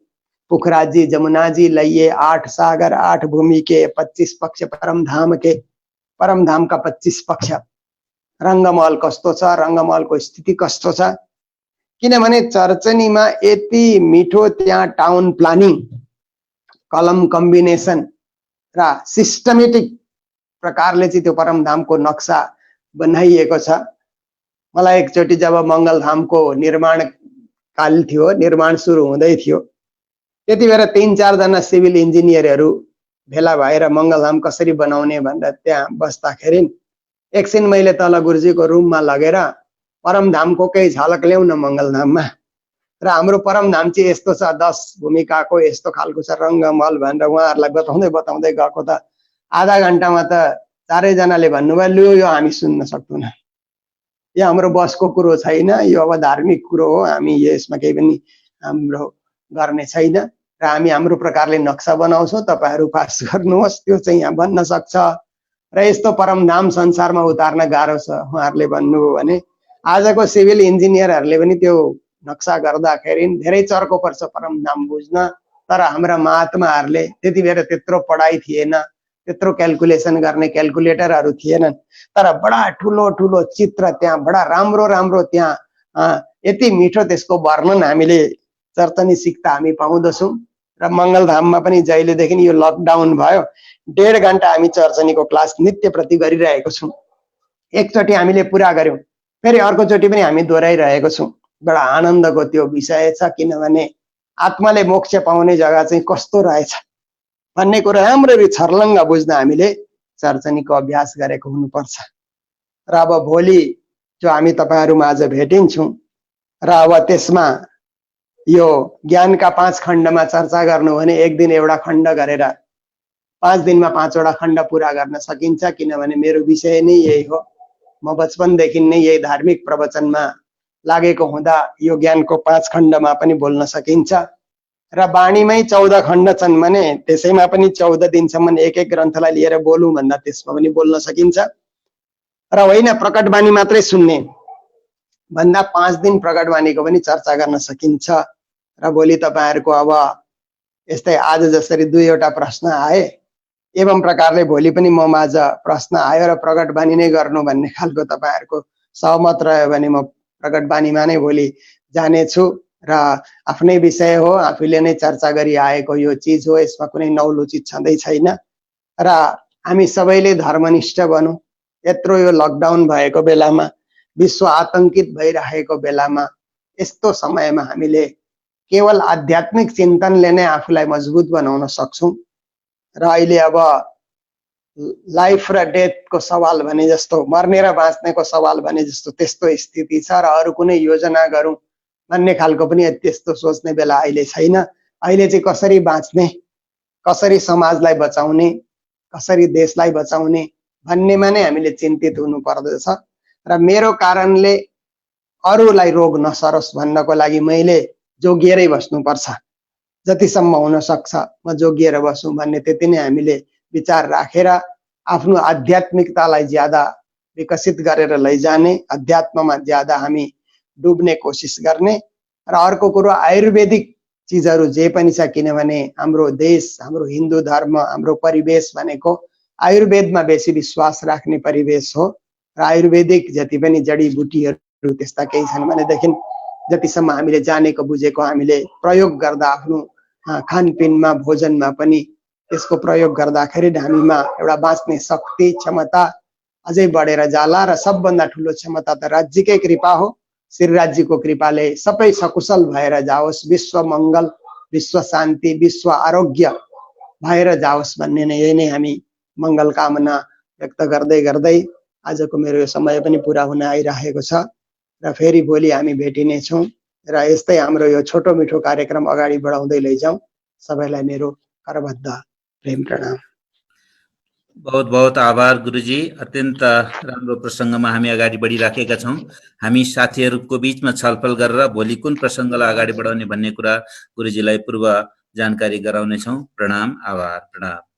पुखराजी जमुनाजी लइए 8 सागर 8 भूमि के 25 पक्ष परमधाम के परमधाम का 25 पक्ष रंगमहल कस्तो छ रंगमहलको स्थिति कस्तो छ किनभने चर्चनीमा यति मिठो त्यहाँ टाउन प्लानिङ कलम कम्बिनेसन र सिस्टमेटिक प्रकारले चाहिँ त्यो परमधामको नक्सा बनाइएको छ मलाई एकचोटी जब मंगलधामको निर्माण काल थियो निर्माण सुरु हुँदै थियो त्यतिबेला 3-4 जना सिभिल इन्जिनियरहरू भेला भएर मंगलधाम कसरी बनाउने भनेर त्यहाँ बस्दाखेरि एकछिन मैले तल गुरुजीको रुममा लगेर परमधामको केही झलक ल्याउन मंगलधाममा र हाम्रो परमधाम चाहिँ यस्तो छ 10 भूमिकाको यस्तो खालको छ रंगमहल भनेर उहाँहरुलाई बताउँदै गएको त आधा घण्टामा त चारै जनाले भन्नुभयो लु यो हामी सुन्न सक्दैनौं यो हाम्रो बसको कुरो छैन यो अब धार्मिक कुरो हो हामी यसमा केही पनि हाम्रो गर्ने छैन र हामी हाम्रो प्रकारले नक्सा बनाउँछौं तपाईहरु पास गर्नुहोस् त्यो चाहिँ यहाँ बन्न सक्छ र यस्तो परमधाम संसारमा उतार्न गाह्रो छ उहाँहरुले भन्नुभयो भने आजको सिभिल इन्जिनियरहरुले पनि त्यो नक्सा गर्दाखेरि धेरै चर्को पर्छ परमधाम बुझ्न तर हाम्रा महात्माहरुले त्यतिबेर त्यत्रो पढाइ थिएन त्यत्रो क्याल्कुलेसन गर्ने क्याल्कुलेटरहरु थिएनन् तर बडा ठूलो ठूलो चित्र त्यहाँ बडा राम्रो राम्रो त्यहाँ यति मिठो त्यसको वर्णन हामीले चर्चनी सिक्दा हामी पाउँदछौं र मंगलधाममा पनि जहिलेदेखि यो लकडाउन भयो 1.5 घण्टा हामी चर्चनीको क्लास नित्य प्रति गरिरहेको छौं एकचोटी हामीले पूरा गर्यौं फेरि अर्को चोटी पनि हामी दोहोर्याइरहेको छौं बडा आनन्दको त्यो विषय छ किनभने आत्माले मोक्ष पाउने जग्गा चाहिँ कस्तो रहेछ भन्ने कुरा राम्ररी छर्लङ्ग बुझ्न हामीले चर्चनीको अभ्यास गरेको हुनुपर्छ र अब भोलि जो हामी तपाईहरु माझ भेटिन्छौं र अब त्यसमा यो ज्ञानका 5 खण्डमा चर्चा गर्नु भने एक दिन एउटा खण्ड गरेर 5 दिनमा 5 वटा खण्ड पूरा गर्न सकिन्छ किनभने मेरो विषय नै यही हो म बचपनदेखि नै यही धार्मिक प्रवचनमा लागेको हुँदा यो ज्ञानको 5 खण्डमा पनि बोल्न सकिन्छ र बाणीमै 14 खण्ड छन् भने त्यसैमा पनि 14 दिनसम्म एक एक ग्रन्थलाई लिएर बोलौं भन्दा त्यसमा पनि बोल्न सकिन्छ र होइन प्रकटवाणी मात्रै सुन्ने भन्दा 5 दिन प्रकटवाणीको पनि चर्चा गर्न सकिन्छ र भोलि तपाईहरुको अब यस्तै आज जसरी 2 वटा प्रश्न आए एवं प्रकारले भोलि पनि म माझ प्रश्न आयो र प्रकटवाणी नै गर्नु भन्ने खालको तपाईहरुको सहमत रह्यो भने म प्रकटवाणीमा नै भोलि जाने छु र आफ्नै विषय हो आफूले नै चर्चा गरी आएको यो चीज हो यसमा कुनै नौलो चीज छँदै छैन र हामी सबैले धर्मनिष्ठ बनौं यत्रो यो लकडाउन भएको बेलामा विश्व आतंकित भइरहेको बेलामा यस्तो समयमा हामीले केवल आध्यात्मिक चिन्तनले नै आफूलाई मजबुत बनाउन सक्छौं र अहिले अब लाइफ र डेथको सवाल भने जस्तो मर्ने र बाँच्नेको सवाल भने जस्तो त्यस्तो स्थिति छ र अरु कुनै योजना गरौं भन्ने खालको पनि त्यस्तो सोच्ने बेला अहिले छैन अहिले चाहिँ कसरी बाँच्ने कसरी समाजलाई बचाउने कसरी देशलाई बचाउने भन्नेमा नै हामीले चिन्तित हुनु पर्दछ र मेरो कारणले अरूलाई रोग नसरोस् भन्नको लागि मैले जोगिएरै बस्नुपर्छ जतिसम्म हुन सक्छ म जोगिएर बसौं भन्ने त्यति नै हामीले विचार राखेर आफ्नो आध्यात्मिकतालाई ज्यादा विकसित गरेर लैजाने अध्यात्ममा ज्यादा हामी डुब्ने कोसिस गर्ने र अर्को कुरो आयुर्वेदिक चीजहरु जे पनि छ किनभने हाम्रो देश हाम्रो हिन्दू धर्म हाम्रो परिवेश भनेको आयुर्वेदमा बेसी विश्वास राख्ने परिवेश हो र आयुर्वेदिक जति पनि जडीबुटीहरु त्यस्ता केही छन् भनेदेखि जतिसम्म हामीले जानेको बुझेको हामीले प्रयोग गर्दा आफ्नो खानपिनमा भोजनमा पनि त्यसको प्रयोग गर्दाखेरि हामीमा एउटा बाँच्ने शक्ति क्षमता अझै बढेर जाला र सबभन्दा ठुलो क्षमता त राज्यकै कृपा हो। श्री राज्यको कृपाले सबै सकुशल भएर जाओस्, विश्व मंगल, विश्व शान्ति, विश्व आरोग्य भएर जाओस् भन्ने नै यही नै हामी मंगल कामना व्यक्त गर्दै गर्दै आजको मेरो यो समय पनि पूरा हुन आइरहेको छ र फेरि भोलि हामी भेटिने छौं र यस्तै हाम्रो यो छोटो मिठो कार्यक्रम अगाडि बढाउँदै लैजाउँ। सबैलाई मेरो करबद्ध प्रेम प्रणाम। बहुत बहुत आभार गुरुजी। अत्यन्त राम्रो प्रसङ्गमा हामी अगाडि बढिराखेका छौं। हामी साथीहरूको बीचमा छलफल गरेर भोलि कुन प्रसङ्गलाई अगाडि बढाउने भन्ने कुरा गुरुजीलाई पूर्व जानकारी गराउने छौं। प्रणाम, आभार, प्रणाम।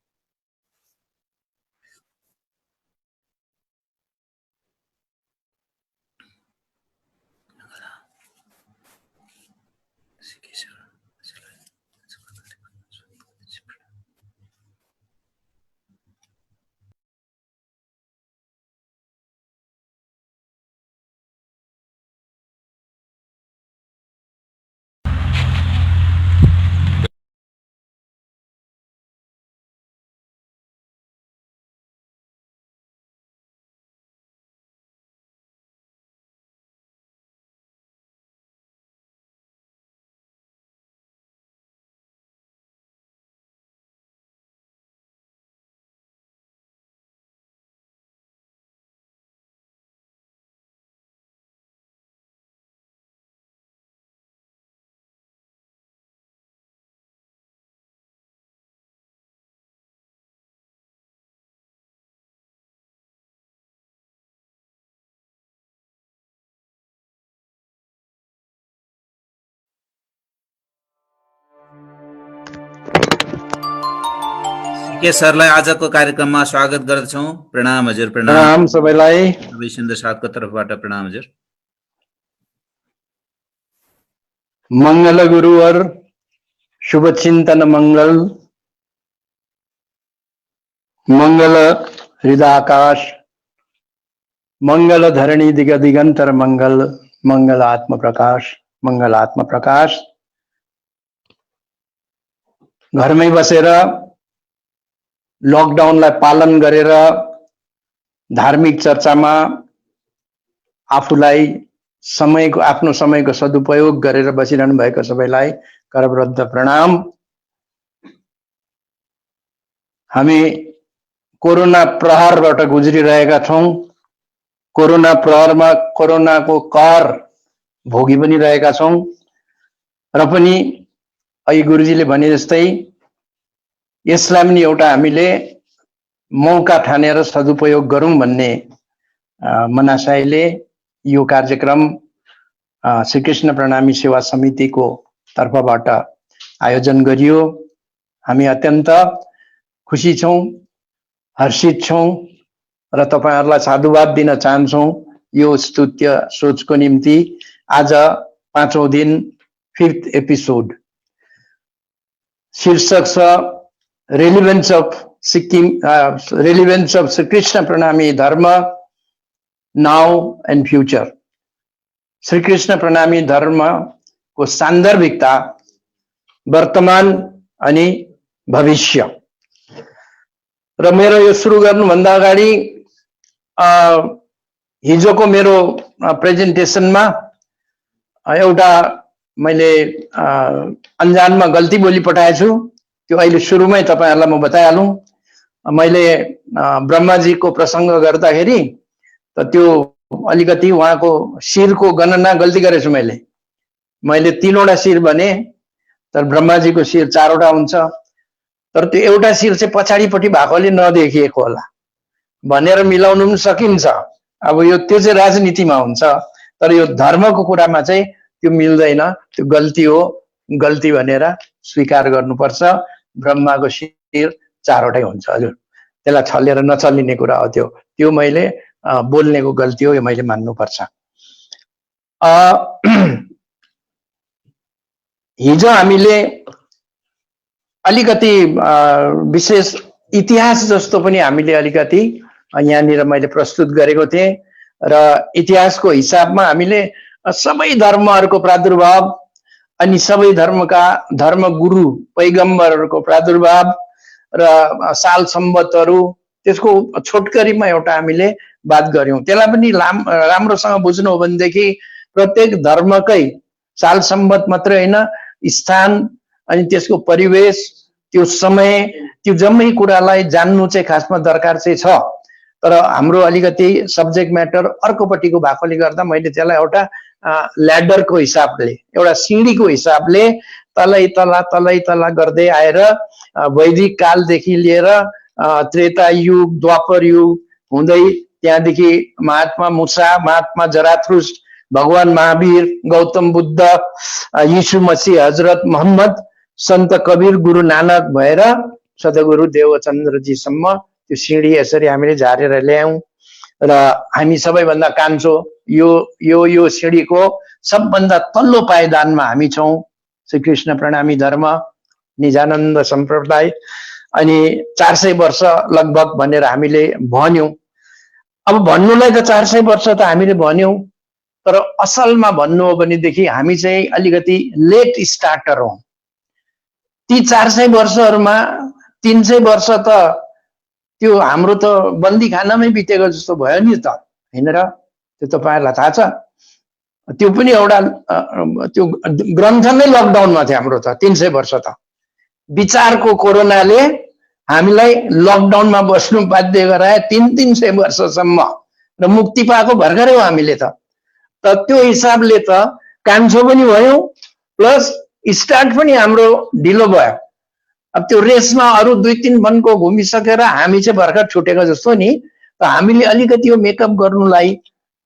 के सरलाई आजको कार्यक्रममा स्वागत गर्दछौं। प्रणाम हजुर। प्रणाम सबैलाई। सबै सुन्दर साथको तर्फबाट प्रणाम हजुर। मंगल गुरुवर, शुभ चिन्तन मंगल, मंगल हृदयाकाश, मंगल धरणी दिग दिगंतर मंगल, मंगल आत्म प्रकाश, मंगल आत्म प्रकाश। घरमै बसेर लकडाउनलाई पालन गरेर धार्मिक चर्चामा आफूलाई समयको आफ्नो समयको सदुपयोग गरेर बसिरहनु भएको सबैलाई करबद्ध प्रणाम। हामी कोरोना प्रहारबाट गुज्रिरहेका छौं। कोरोना प्रहारमा कोरोनाको कहर भोगी पनि रहेका छौं र पनि अघि गुरुजीले भने जस्तै यसलाई पनि एउटा हामीले मौका ठानेर सदुपयोग गरौं भन्ने मनासायले यो कार्यक्रम श्रीकृष्ण प्रणामी सेवा समितिको तर्फबाट आयोजन गरियो। हामी अत्यन्त खुशी छौं, हर्षित छौं र तपाईहरुलाई साधुवाद दिन चाहन्छौं यो स्तुत्य सोचको निम्ति। आज 5औं दिन 5th एपिसोड, शीर्षक छ रेलिभेन्स अफ सिक्किम, रेलिभेन्स अफ श्रीकृष्ण प्रणामी धर्म नाउ एन्ड फ्युचर। श्रीकृष्ण प्रणामी धर्म को सान्दर्भिकता वर्तमान अनि भविष्य। र मेरो यो सुरु गर्नुभन्दा अगाडि हिजोको मेरो प्रेजेन्टेसनमा एउटा मैले अन्जानमा गल्ती बोली पठाएछु। त्यो अहिले सुरुमै तपाईहरुलाई म बताइहालौं। मैले ब्रह्माजीको प्रसंग गर्दाखेरि त त्यो अलिकति उहाँको शिरको गणना गल्ती गरेछु। मैले 3वटा शिर भने तर ब्रह्माजीको शिर 4वटा हुन्छ। तर त्यो एउटा शिर चाहिँ पछाडिपट्टि भएकोले नदेखिएको होला भनेर मिलाउनु पनि सकिन्छ। अब यो त्यो चाहिँ राजनीतिमा हुन्छ, तर यो धर्मको कुरामा चाहिँ त्यो मिल्दैन। त्यो गल्ती हो, गल्ती भनेर स्वीकार गर्नुपर्छ। ब्रह्माको शिर 4वटै हुन्छ हजुर। त्यसलाई छलेर नचलिने कुरा हो त्यो। त्यो मैले बोल्नेको गल्ती हो, यो मैले मान्नुपर्छ। हिजो हामीले अलिकति विशेष इतिहास जस्तो पनि हामीले अलिकति यहाँनिर मैले प्रस्तुत गरेको थिएँ र इतिहासको हिसाबमा हामीले सबै धर्महरूको प्रादुर्भाव अनि सबै धर्मका धर्मगुरु पैगम्बरहरूको प्रादुर्भाव र साल सम्बतहरू त्यसको छोटकरीमा एउटा हामीले बात गर्यौं। त्यसलाई पनि राम्रोसँग बुझ्नु हो भनेदेखि प्रत्येक धर्मकै साल सम्बत मात्रै होइन, स्थान अनि त्यसको परिवेश, त्यो समय, त्यो जम्मै कुरालाई जान्नु चाहिँ खासमा दरकार चाहिँ छ। तर हाम्रो अलिकति सब्जेक्ट म्याटर अर्कोपट्टिको भएकोले गर्दा मैले त्यसलाई एउटा ल्याडरको हिसाबले, एउटा सिँढीको हिसाबले तलै तला गर्दै आएर वैदिक कालदेखि लिएर त्रेता युग, द्वापर युग हुँदै त्यहाँदेखि महात्मा मुसा, महात्मा जराथुस्ट, भगवान महावीर, गौतम बुद्ध, यीशु मसीह, हजरत मोहम्मद, सन्त कबीर, गुरु नानक भएर सद्गुरु देवचन्द्रजीसम्म त्यो सिँढी यसरी हामीले झारेर ल्यायौं। र हामी सबैभन्दा कान्छो यो सिँढीको सबभन्दा तल्लो पायदानमा हामी छौं। श्री कृष्ण प्रणामी धर्म, निजानन्द सम्प्रदाय। अनि 400 वर्ष लगभग भनेर हामीले भन्यौं। अब भन्नुलाई त 400 वर्ष त हामीले भन्यौं, तर असलमा भन्नु हो भनेदेखि हामी चाहिँ अलिकति लेट स्टार्टर हौं। ती 400 वर्षहरूमा 300 वर्ष त त्यो हाम्रो त बन्दी खानामै बितेको जस्तो भयो नि त, हैन र? त्यो तपाईहरुलाई थाहा छ। त्यो पनि एउटा त्यो ग्रन्थ नै लकडाउनमा थियो हाम्रो त 300 वर्ष त। विचारको कोरोनाले हामीलाई लकडाउनमा बस्नु बाध्य गराए 300 वर्षसम्म, र मुक्ति पाएको भर्खरै हो हामीले त। त्यो हिसाबले त कान्छो पनि भयौं, प्लस स्टार्ट पनि हाम्रो ढिलो भयो। अब त्यो रेसमा अरु 2-3 वनको घुमिसकेर हामी चाहिँ भर्खर छुटेको जस्तो नि। त हामीले अलिकति यो मेकअप गर्नुलाई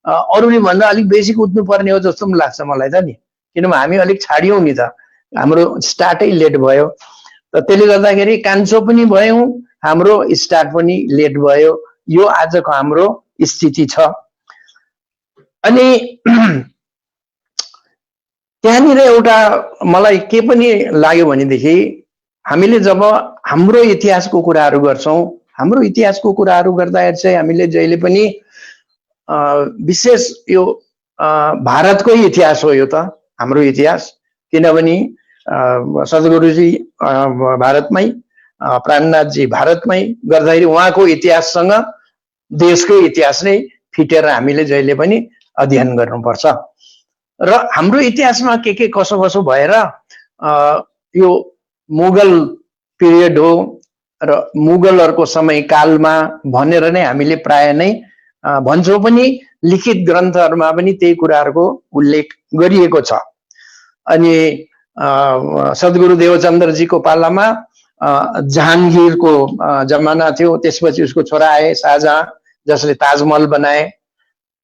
अरूले भन्दा अलिक बेसी कुद्नु पर्ने हो जस्तो पनि लाग्छ मलाई त नि। किनभने हामी अलिक छाडियौं नि त, हाम्रो स्टार्टै लेट भयो। त त्यसले गर्दाखेरि कान्छो पनि भयौं, हाम्रो स्टार्ट पनि लेट भयो। यो आजको हाम्रो स्थिति छ। अनि त्यहाँनिर एउटा मलाई के पनि लाग्यो भनेदेखि हामीले जब हाम्रो इतिहासको कुराहरू गर्छौं, हाम्रो इतिहासको कुराहरू गर्दाखेरि चाहिँ हामीले जहिले पनि विशेष यो भारतकै इतिहास हो यो त हाम्रो इतिहास। किनभने सद्गुरुजी भारतमै, प्राणनाथजी भारतमै गर्दाखेरि उहाँको इतिहाससँग देशकै इतिहास नै फिटेर हामीले जहिले पनि अध्ययन गर्नुपर्छ। र हाम्रो इतिहासमा के कसो कसो भएर यो मुगल पिरियड हो र मुगलहरूको समयकालमा भनेर नै हामीले प्राय नै भन्छौं पनि, लिखित ग्रन्थहरूमा पनि त्यही कुराहरूको उल्लेख गरिएको छ। अनि सद्गुरु देवचन्द्रजीको पालामा जहांगीरको जमाना थियो, त्यसपछि उसको छोरा आए शाहजहां, जसले ताजमहल बनाए।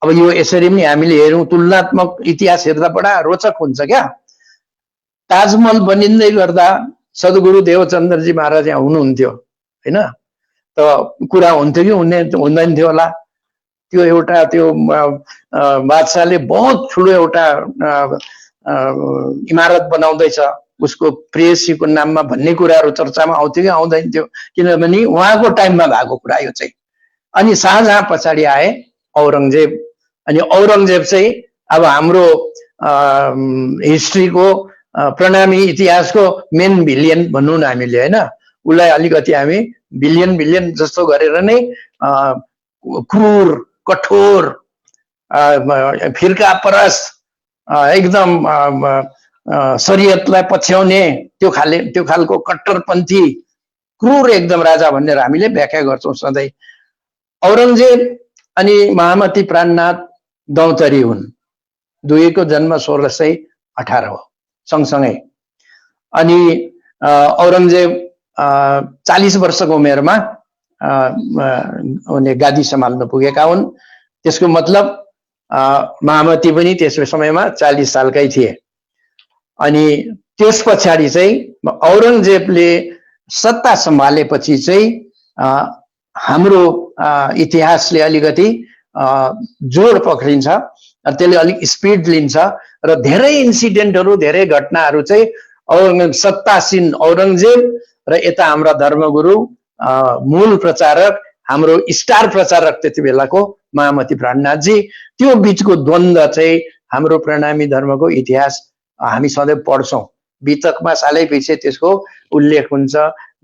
अब यो यसरी पनि हामीले हेरौं, तुलनात्मक इतिहास हेर्दा बडा रोचक हुन्छ क्या। ताजमहल बनिँदै गर्दा सद्गुरु देवचन्द्रजी महाराज यहाँ हुनुहुन्थ्यो, हैन? त कुरा हुन्थ्यो कि हुँदैन थियो होला। त्यो एउटा त्यो बादशाहले बहुत ठुलो एउटा इमारत बनाउँदैछ, उसको प्रेयसीको नाममा भन्ने कुराहरू चर्चामा आउँथ्यो कि आउँदैन थियो, किनभने उहाँको टाइममा भएको कुरा यो चाहिँ। अनि शाहजहां पछाडि आए औरंगजेब। अनि औरंगजेब चाहिँ अब हाम्रो हिस्ट्रीको प्रणामी इतिहासको मेन भिलियन भनौँ न हामीले, हैन? उसलाई अलिकति हामी भिलियन जस्तो गरेर नै क्रूर, कठोर, फिर्का परस्त, एकदम शरीयतलाई पछ्याउने त्यो खालको कट्टरपन्थी क्रूर एकदम राजा भनेर हामीले व्याख्या गर्छौं सधैँ। औरंगजेब अनि महामती प्राणनाथ दौतरी हुन्। दुवैको जन्म 1618 हो, सँगसँगै। अनि औरंगजेब 40 वर्षको उमेरमा उनले गादी सम्हाल्न पुगेका हुन्। त्यसको मतलब महामती पनि त्यस समयमा 40 सालकै थिए। अनि त्यस पछाडि चाहिँ औरंगजेबले सत्ता सम्हालेपछि चाहिँ हाम्रो इतिहासले अलिकति जोड पक्रिन्छ, त्यसले अलिक स्पिड लिन्छ र धेरै इन्सिडेन्टहरू, धेरै घटनाहरू चाहिँ सत्तासीन औरंगजेब र यता हाम्रा धर्मगुरु, मूल प्रचारक, हाम्रो स्टार प्रचारक त्यति बेलाको महामती प्राणनाथजी, त्यो बीचको द्वन्द्व चाहिँ हाम्रो प्रणामी धर्मको इतिहास हामी सधैँ पढ्छौं। वितकमा सालै पछि त्यसको उल्लेख हुन्छ,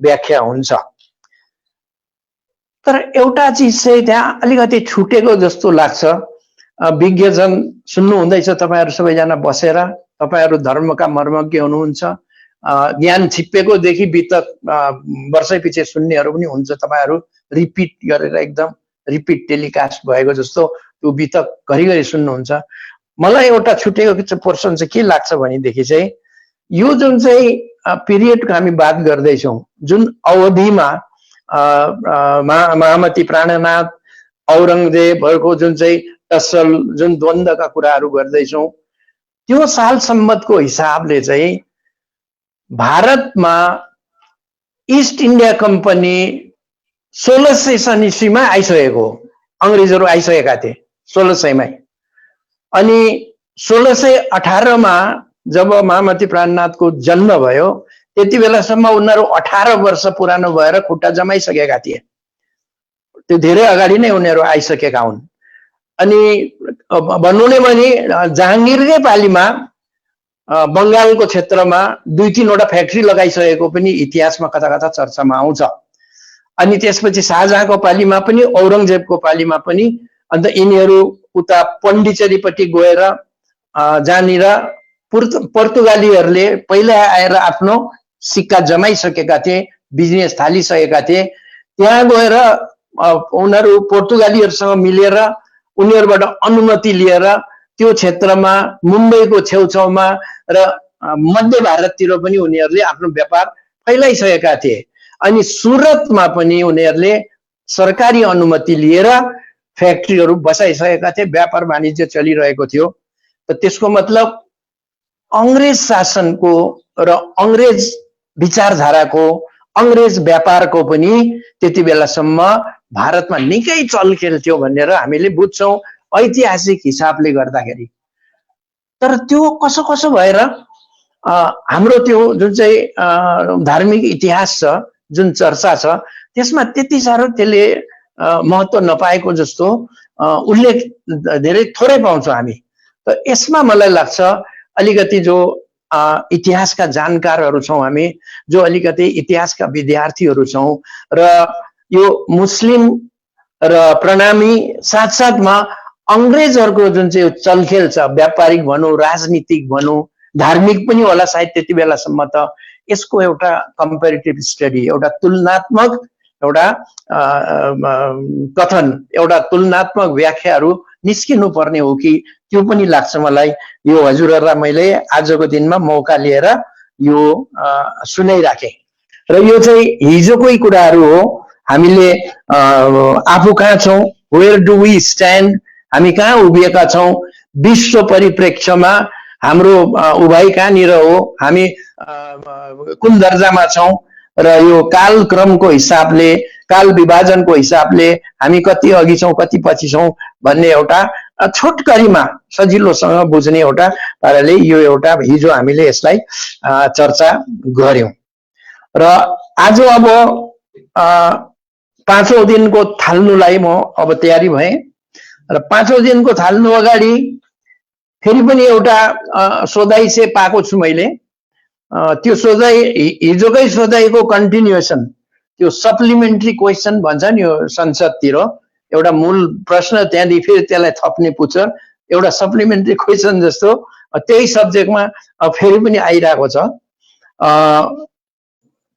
व्याख्या हुन्छ। तर एउटा चिज चाहिँ त्यहाँ अलिकति छुटेको जस्तो लाग्छ। विज्ञजन सुन्नु हुँदैछ तपाईहरु सबैजना बसेर, तपाईहरु धर्मका मर्मज्ञ हुनुहुन्छ, ज्ञान छिप्पेको देखि वितक वर्षै पछि सुन्नेहरु पनि हुन्छ, तपाईहरु रिपिट गरेर एकदम रिपिट टेलिकास्ट भएको जस्तो त्यो वितक घरिघरि सुन्नुहुन्छ। मलाई एउटा छुटेको पोर्सन चाहिँ के लाग्छ भनेदेखि चाहिँ यो जुन चाहिँ पिरियडको हामी बात गर्दैछौँ, जुन अवधिमा महामती प्राणनाथ औरंगजेबहरुको जुन चाहिँ टसल जुन द्वन्द्वका कुराहरू गर्दैछौँ, त्यो साल सम्मतको हिसाबले चाहिँ भारतमा ईस्ट इन्डिया कम्पनी 1600 सन ईस्वीमा आइसकेको, अंग्रेजहरू आइसकेका थिए 1600 मै। अनि 1618 मा जब महामती प्राणनाथको जन्म भयो त्यति बेलासम्म उनीहरू 18 वर्ष पुरानो भएर खुट्टा जमाइसकेका थिए। त्यो धेरै अगाडि नै उनीहरू आइसकेका हुन्। अनि भन्नु नै भने जहांगीरकै पालीमा बंगालको क्षेत्रमा 2-3 वटा फ्याक्ट्री लगाइसकेको पनि इतिहासमा कता कता चर्चामा आउँछ। अनि त्यसपछि शाहजहाँको पालीमा पनि औरंगजेबको पालीमा पनि अन्त यिनीहरू उता पण्डिचेरीपट्टि गएर जहाँनिर पोर्तुगालीहरूले पहिला आएर आफ्नो सिक्का जमाइसकेका थिए, बिजनेस थालिसकेका थिए, त्यहाँ गएर उनीहरू पोर्तुगालीहरूसँग मिलेर उनीहरूबाट अनुमति लिएर त्यो क्षेत्रमा मुम्बईको छेउछाउमा र मध्य भारततिर पनि उनीहरूले आफ्नो व्यापार फैलाइसकेका थिए। अनि सुरतमा पनि उनीहरूले सरकारी अनुमति लिएर फ्याक्ट्रीहरू बसाइसकेका थिए, व्यापार वाणिज्य चलिरहेको थियो। त त्यसको मतलब अंग्रेज शासनको र अंग्रेज विचारधाराको, अंग्रेज व्यापारको पनि त्यति बेलासम्म भारतमा निकै चलखेल थियो भनेर हामीले बुझ्छौं ऐतिहासिक हिसाबले गर्दाखेरि। तर त्यो कसो कसो भएर हाम्रो त्यो जुन चाहिँ धार्मिक इतिहास छ, जुन चर्चा छ, त्यसमा त्यति साह्रो त्यसले महत्त्व नपाएको जस्तो उल्लेख धेरै थोरै पाउँछौं हामी। त यसमा मलाई लाग्छ अलिकति जो इतिहासका जानकारहरू छौं हामी, जो अलिकति इतिहासका विद्यार्थीहरू छौं र यो मुस्लिम र प्रणामी साथसाथमा अंग्रेजहरूको जुन चाहिँ चलखेल छ, व्यापारिक भनौं, राजनीतिक भनौं, धार्मिक पनि होला सायद त्यति बेलासम्म, त यसको एउटा कम्पेरिटिभ स्टडी, एउटा तुलनात्मक एउटा कथन, एउटा तुलनात्मक व्याख्याहरू निस्किनु पर्ने हो कि त्यो पनि लाग्छ मलाई। यो हजुरहरुलाई मैले आजको दिनमा मौका लिएर यो सुनाइराखे र यो चाहिँ हिजोकै कुराहरू हो। हामीले आफू कहाँ छौं, वेयर डु वी स्ट्यान्ड, हामी कहाँ उभिएका छौं, विश्व परिप्रेक्ष्यमा हाम्रो उभाइ कहाँनिर हो, हामी कुन दर्जामा छौं र यो कालक्रमको हिसाबले, काल विभाजनको हिसाबले हामी कति अघि छौं कति पछि छौं भन्ने एउटा छोटकरीमा सजिलोसँग बुझ्ने एउटा पाराले यो एउटा हिजो हामीले यसलाई चर्चा गर्यौं। र आज अब 5औं दिनको थाल्नुलाई म अब तयारी भएँ र 5औं दिनको थाल्नु अगाडि फेरि पनि एउटा सोधाइ चाहिँ पाएको छु मैले। त्यो सोधाइ हिजोकै सोधाइको कन्टिन्युएसन, त्यो सप्लिमेन्ट्री क्वेसन भन्छ नि यो संसदतिर, एउटा मूल प्रश्न त्यहाँदेखि फेरि त्यसलाई थप्ने पुच्छर, एउटा सप्लिमेन्ट्री क्वेसन जस्तो त्यही सब्जेक्टमा फेरि पनि आइरहेको छ।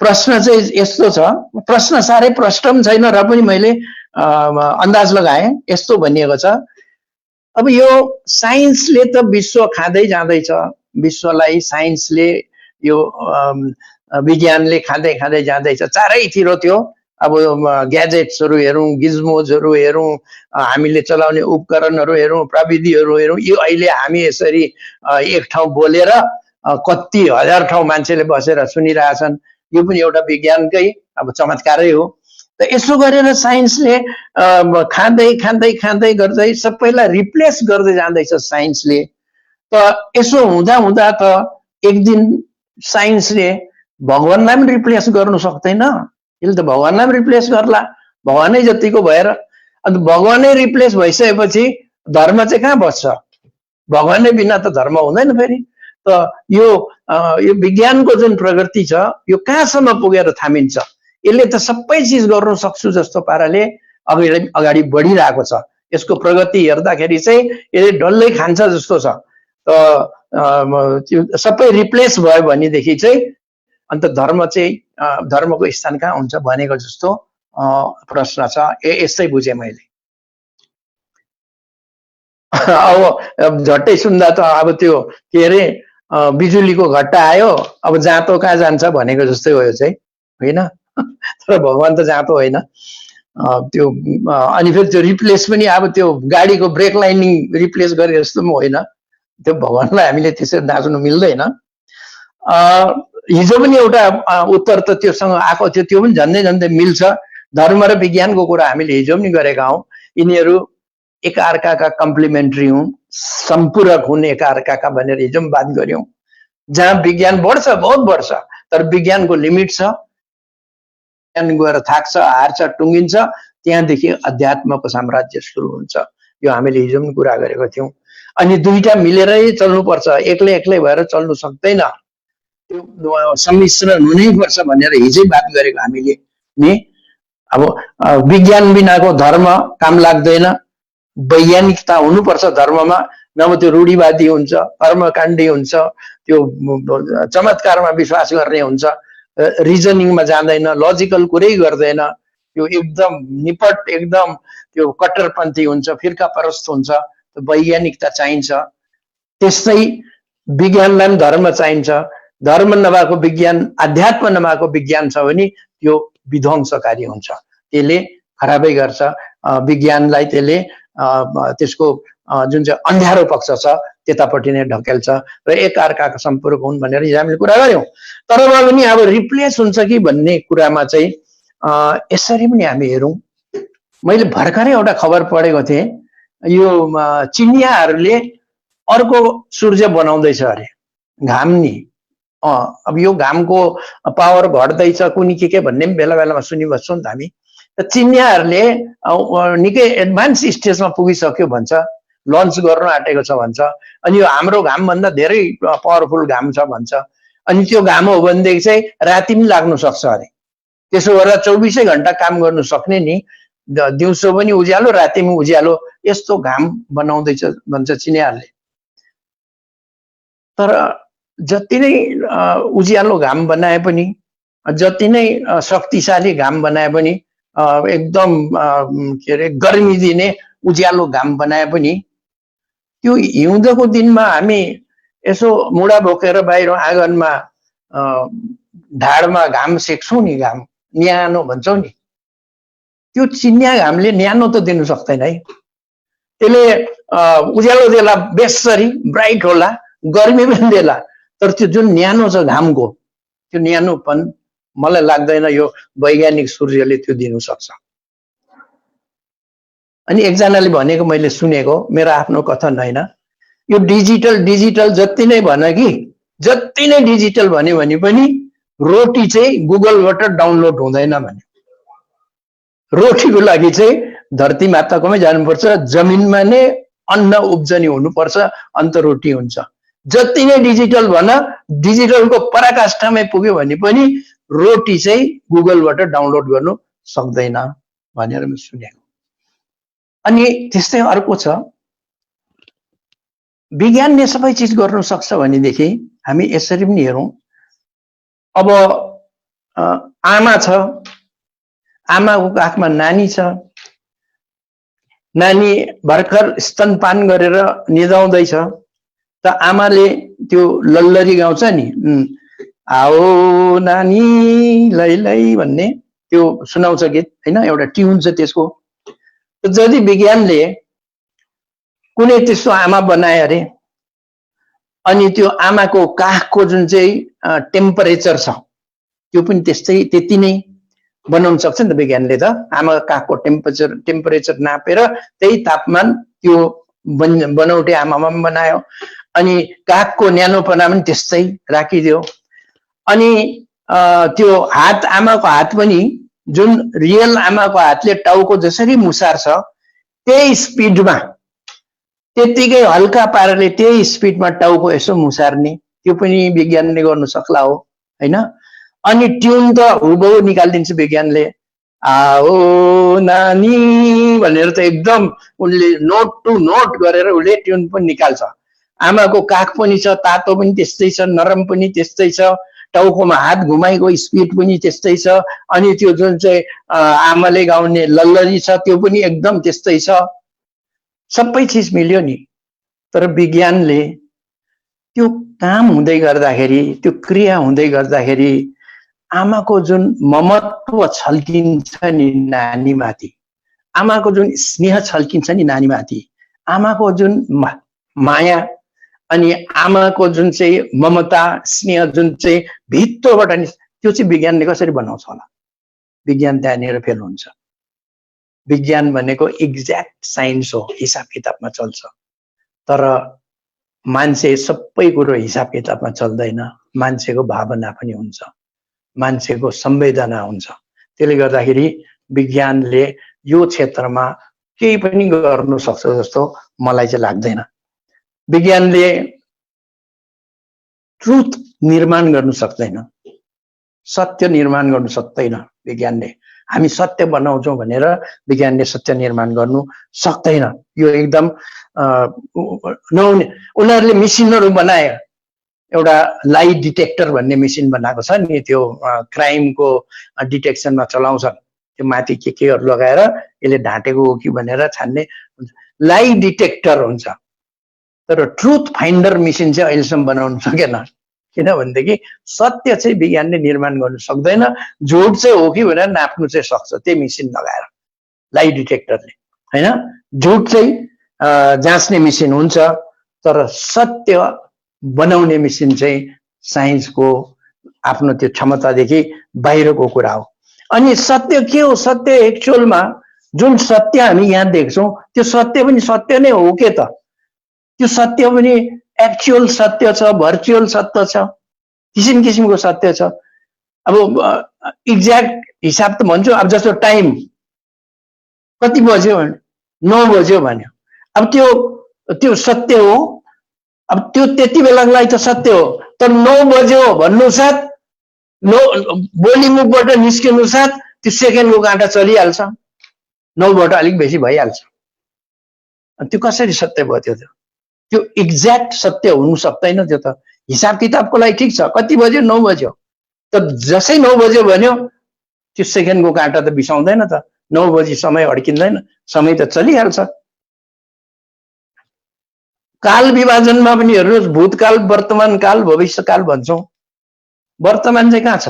प्रश्न चाहिँ यस्तो छ, प्रश्न साह्रै प्रष्ट पनि छैन र पनि मैले अन्दाज लगाएँ। यस्तो भनिएको छ, अब यो साइन्सले त विश्व खाँदै जाँदैछ, विश्वलाई साइन्सले यो विज्ञानले खाँदै खाँदै जाँदैछ चारैतिर। त्यो अब ग्याजेट्सहरू हेरौँ, गिज्मोजहरू हेरौँ, हामीले चलाउने उपकरणहरू हेरौँ, प्रविधिहरू हेरौँ, यो अहिले हामी यसरी एक ठाउँ बोलेर कति हजार ठाउँ मान्छेले बसेर सुनिरहेछन्, यो पनि एउटा विज्ञानकै अब चमत्कारै हो। त यसो गरेर साइन्सले खाँदै खाँदै खाँदै गर्दै सबैलाई रिप्लेस गर्दै जाँदैछ साइन्सले। त यसो हुँदा हुँदा त एक दिन साइन्सले भगवानलाई पनि रिप्लेस गर्नु सक्दैन, यसले त भगवानलाई पनि रिप्लेस गर्ला भगवानै जतिको भएर। अन्त भगवानै रिप्लेस भइसकेपछि धर्म चाहिँ कहाँ बस्छ? भगवानै बिना त धर्म हुँदैन फेरि। त यो विज्ञानको जुन प्रगति छ यो कहाँसम्म पुगेर थामिन्छ? यसले त सबै चिज गर्नु सक्छु जस्तो पाराले अगाडि बढिरहेको छ। यसको प्रगति हेर्दाखेरि चाहिँ यसले डल्लै खान्छ जस्तो छ। त्यो सबै रिप्लेस भयो भनेदेखि चाहिँ अन्त धर्म चाहिँ धर्मको स्थान कहाँ हुन्छ भनेको जस्तो प्रश्न छ। यस्तै बुझेँ मैले। अब झट्टै सुन्दा त अब त्यो के अरे बिजुलीको घट्टा आयो, अब जाँतो कहाँ जान्छ भनेको जस्तै हो यो चाहिँ, होइन? तर भगवान त जाँतो होइन। त्यो अनि फेरि त्यो रिप्लेस पनि अब त्यो गाडीको ब्रेक लाइनिङ रिप्लेस गरे जस्तो पनि होइन। त्यो भगवानलाई हामीले त्यसरी नाच्नु मिल्दैन। हिजो पनि एउटा उत्तर त त्योसँग आएको थियो, त्यो पनि झन्डै झन्डै मिल्छ। धर्म र विज्ञानको कुरा हामीले हिजो पनि गरेका हौँ। यिनीहरू एकअर्काका कम्प्लिमेन्ट्री हुन्, सम्पूरक हुन् एकअर्काका भनेर हिजो पनि बात गर्यौं। जहाँ विज्ञान बढ्छ, बहुत बढ्छ, तर विज्ञानको लिमिट छ। विज्ञान गएर थाक्छ, हार्छ, टुङ्गिन्छ, त्यहाँदेखि अध्यात्मको साम्राज्य सुरु हुन्छ। यो हामीले हिजो पनि कुरा गरेको थियौं। अनि दुईटा मिलेरै चल्नुपर्छ, एक्लै एक्लै भएर चल्नु सक्दैन। त्यो सम्मिश्रण हुनैपर्छ भनेर हिजै बात गरेको हामीले नि। अब विज्ञान बिनाको धर्म काम लाग्दैन, वैज्ञानिकता हुनुपर्छ धर्ममा, नभए त्यो रूढिवादी हुन्छ, कर्मकाण्डी हुन्छ, त्यो चमत्कारमा विश्वास गर्ने हुन्छ, रिजनिङमा जाँदैन, लजिकल कुरै गर्दैन, त्यो एकदम निपट एकदम त्यो कट्टरपन्थी हुन्छ, फिर्कापरस्त हुन्छ। वैज्ञानिकता चाहिन्छ। त्यस्तै विज्ञानलाई पनि धर्म चाहिन्छ। धर्म नभएको विज्ञान, अध्यात्म नभएको विज्ञान छ भने त्यो विध्वंसकारी हुन्छ, त्यसले खराबै गर्छ विज्ञानलाई। त्यसले त्यसको जुन चाहिँ अँध्यारो पक्ष छ त्यतापट्टि नै ढकेल्छ र एकअर्काका सम्पर्क हुन् भनेर हिजो हामीले कुरा गर्यौं। तर पनि अब रिप्लेस हुन्छ कि भन्ने कुरामा चाहिँ यसरी पनि हामी हेरौं। मैले भर्खरै एउटा खबर पढेको थिएँ, यो चिनियाहरूले अर्को सूर्य बनाउँदैछ अरे, घाम नि। अब यो घामको पावर घट्दैछ कुनी के भन्ने पनि बेला बेलामा सुनिबस्छौँ नि त हामी। चिनियाहरूले निकै एडभान्स स्टेजमा पुगिसक्यो भन्छ, लन्च गर्न आँटेको छ भन्छ। अनि यो हाम्रो घामभन्दा धेरै पावरफुल घाम छ भन्छ। अनि त्यो घाम हो भनेदेखि चाहिँ राति पनि लाग्नु सक्छ अरे। त्यसो गरेर 24 घण्टा काम गर्नु सक्ने नि, दिउँसो पनि उज्यालो राति पनि उज्यालो, यस्तो घाम बनाउँदैछ भन्छ चिनियाहरूले। तर जति नै उज्यालो घाम बनाए पनि, जति नै शक्तिशाली घाम बनाए पनि, एकदम के अरे गर्मी दिने उज्यालो घाम बनाए पनि, त्यो हिउँदको दिनमा हामी यसो मुढा बोकेर बाहिर आँगनमा ढाडमा घाम सेक्छौँ नि, घाम न्यानो भन्छौँ नि, त्यो चिनिया घामले न्यानो त दिनु सक्दैन है। त्यसले उज्यालो देला, बेसरी ब्राइट होला, गर्मी पनि देला, तर त्यो जुन न्यानो छ घामको, त्यो न्यानोपन मलाई लाग्दैन यो वैज्ञानिक सूर्यले त्यो दिनु सक्छ। अनि एकजनाले भनेको मैले सुनेको, मेरो आफ्नो कथन होइन, यो डिजिटल जति नै भन कि, जति नै डिजिटल भन्यो भने पनि रोटी चाहिँ गुगलबाट डाउनलोड हुँदैन भने। रोटीको लागि चाहिँ धरती माताकोमै जानुपर्छ, जमिनमा नै अन्न उब्जनी हुनुपर्छ, अन्त रोटी हुन्छ। जति नै डिजिटल भन, डिजिटलको पराकाष्ठामै पुग्यो भने पनि रोटी चाहिँ गुगलबाट डाउनलोड गर्नु सक्दैन भनेर मैले सुनेको। अनि त्यस्तै अर्को छ, विज्ञानले सबै चिज गर्नु सक्छ भनेदेखि हामी यसरी पनि हेरौं। अब आमा छ, आमाको काखमा नानी छ, नानी भर्खर स्तनपान गरेर निदाउँदैछ, त आमाले त्यो लल्लरी गाउँछ नि, आओ नानी लै लै भन्ने त्यो सुनाउँछ गीत हैन, एउटा ट्युन छ त्यसको। यदि विज्ञानले कुनै त्यस्तो आमा बनाए अरे, अनि त्यो आमाको काखको जुन चाहिँ टेम्परेचर छ त्यो पनि त्यति नै बनाउन सक्छ नि त विज्ञानले त। आमाको काखको टेम्परेचर नापेर त्यही तापमान त्यो बनौटे आमामा पनि बनायो, अनि काखको न्यानोपना पनि त्यस्तै राखिदियो। अनि त्यो हात, आमाको हात पनि जुन रियल आमाको हातले टाउको जसरी मुसार्छ त्यही स्पिडमा, त्यतिकै हल्का पाराले त्यही स्पिडमा टाउको यसो मुसार्ने, त्यो पनि विज्ञानले गर्नु सक्ला हो हैन। अनि ट्युन त हुबहु निकालिदिन्छ विज्ञानले, आओ नानी भनेर त एकदम उनले नोट टु नोट गरेर उसले ट्युन पनि निकाल्छ। आमाको काख पनि छ, तातो पनि त्यस्तै छ, नरम पनि त्यस्तै छ, टाउकोमा हात घुमाइको स्पिड पनि त्यस्तै छ, अनि त्यो जुन चाहिँ आमाले गाउने लल्लरी छ त्यो पनि एकदम त्यस्तै छ। सबै चिज मिल्यो नि, तर विज्ञानले त्यो काम हुँदै गर्दाखेरि, त्यो क्रिया हुँदै गर्दाखेरि आमाको जुन ममत्व छल्किन्छ नि नानीमाथि, आमाको जुन स्नेह छल्किन्छ नि नानीमाथि, आमाको जुन माया अनि आमाको जुन चाहिँ ममता स्नेह जुन चाहिँ भित्रबाट नि, त्यो चाहिँ विज्ञानले कसरी बनाउँछ होला? विज्ञान त्यहाँनिर फेल हुन्छ। विज्ञान भनेको एक्ज्याक्ट साइन्स हो, हिसाब किताबमा चल्छ, तर मान्छे सबै कुरो हिसाब किताबमा चल्दैन। मान्छेको भावना पनि हुन्छ, मान्छेको संवेदना हुन्छ। त्यसले गर्दाखेरि विज्ञानले यो क्षेत्रमा केही पनि गर्नु सक्छ जस्तो मलाई चाहिँ लाग्दैन। विज्ञानले ट्रुथ निर्माण गर्नु सक्दैन, सत्य निर्माण गर्नु सक्दैन विज्ञानले। हामी सत्य बनाउँछौँ भनेर विज्ञानले सत्य निर्माण गर्नु सक्दैन। यो एकदम नहुने। उनीहरूले मेसिनहरू बनाए, एउटा लाई डिटेक्टर भन्ने मेसिन बनाएको छ नि, त्यो क्राइमको डिटेक्सनमा चलाउँछन्। त्यो माथि केहरू लगाएर यसले ढाँटेको हो कि भनेर छान्ने लाई डिटेक्टर हुन्छ, तर ट्रुथ फाइन्डर मेसिन चाहिँ अहिलेसम्म बनाउन सकेन। किनभनेदेखि सत्य चाहिँ विज्ञानले निर्माण गर्नु सक्दैन, झुट चाहिँ हो कि भनेर नाप्नु चाहिँ सक्छ त्यही मेसिन लगाएर, लाई डिटेक्टरले, होइन? झुट चाहिँ जाँच्ने मेसिन हुन्छ, तर सत्य बनाउने मेसिन चाहिँ साइन्सको आफ्नो त्यो क्षमतादेखि बाहिरको कुरा हो। अनि सत्य के हो? सत्य एक्चुअलमा जुन सत्य हामी यहाँ देख्छौँ त्यो सत्य पनि सत्य नै हो के त? त्यो सत्य पनि एक्चुअल सत्य छ, भर्चुअल सत्य छ, किसिम किसिमको सत्य छ। अब एक्ज्याक्ट हिसाब त भन्छु, अब जस्तो टाइम कति बज्यो भने 9 बज्यो भन्यो, अब त्यो सत्य हो। अब त्यो त्यति बेलालाई त सत्य हो, तर 9 बज्यो भन्नु साथ, बोली मुखबाट निस्किनु साथ त्यो सेकेन्डको काँटा चलिहाल्छ, 9बाट अलिक बेसी भइहाल्छ। त्यो कसरी सत्य भयो? त्यो एक्ज्याक्ट सत्य हुनु सक्दैन। त्यो त हिसाब किताबको लागि ठिक छ, कति बज्यो? 9 बज्यो, तर जसै 9 बज्यो भन्यो त्यो सेकेन्डको काँटा त बिसाउँदैन त। 9 बजी समय अड्किँदैन, समय त चलिहाल्छ। काल विभाजनमा पनि हेर्नुहोस्, भूतकाल, वर्तमान काल, भविष्यकाल भन्छौँ। वर्तमान चाहिँ कहाँ छ?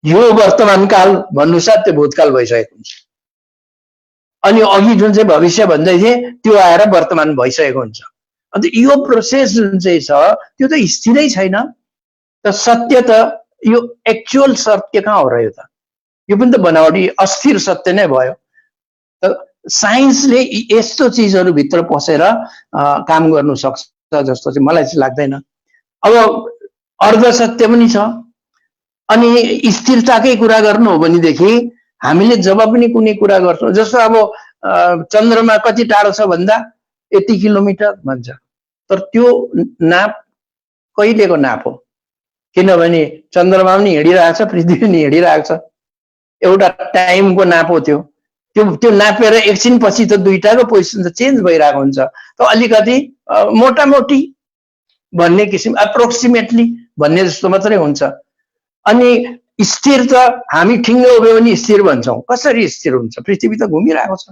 यो वर्तमान काल भन्नु साथ त्यो भूतकाल भइसकेको हुन्छ, अनि अघि जुन चाहिँ भविष्य भन्दै थिए त्यो आएर वर्तमान भइसकेको हुन्छ। अन्त यो प्रोसेस जुन चाहिँ छ त्यो त स्थिरै छैन। त सत्य त यो एक्चुअल सत्य कहाँ हो र? यो पनि त बनावटी अस्थिर सत्य नै भयो। त साइन्सले यस्तो चिजहरू भित्र पसेर काम गर्नु सक्छ जस्तो चाहिँ मलाई चाहिँ लाग्दैन। अब अर्ध सत्य पनि छ। अनि स्थिरताकै कुरा गर्नु हो भनेदेखि हामीले जब पनि कुनै कुरा गर्छौँ, जस्तो अब चन्द्रमा कति टाढो छ भन्दा यति किलोमिटर भन्छ, तर त्यो नाप कहिलेको नाप हो? किनभने चन्द्रमा पनि हिँडिरहेको छ, पृथ्वी पनि हिँडिरहेको छ, एउटा टाइमको नाप हो त्यो। त्यो नापेर एकछिन पछि त दुईटाको पोजिसन त चेन्ज भइरहेको हुन्छ। त अलिकति मोटामोटी भन्ने किसिम, अप्रोक्सिमेटली भन्ने जस्तो मात्रै हुन्छ। अनि स्थिर त हामी ठिङ्गो उभियो भने स्थिर भन्छौँ। कसरी स्थिर हुन्छ? पृथ्वी त घुमिरहेको छ,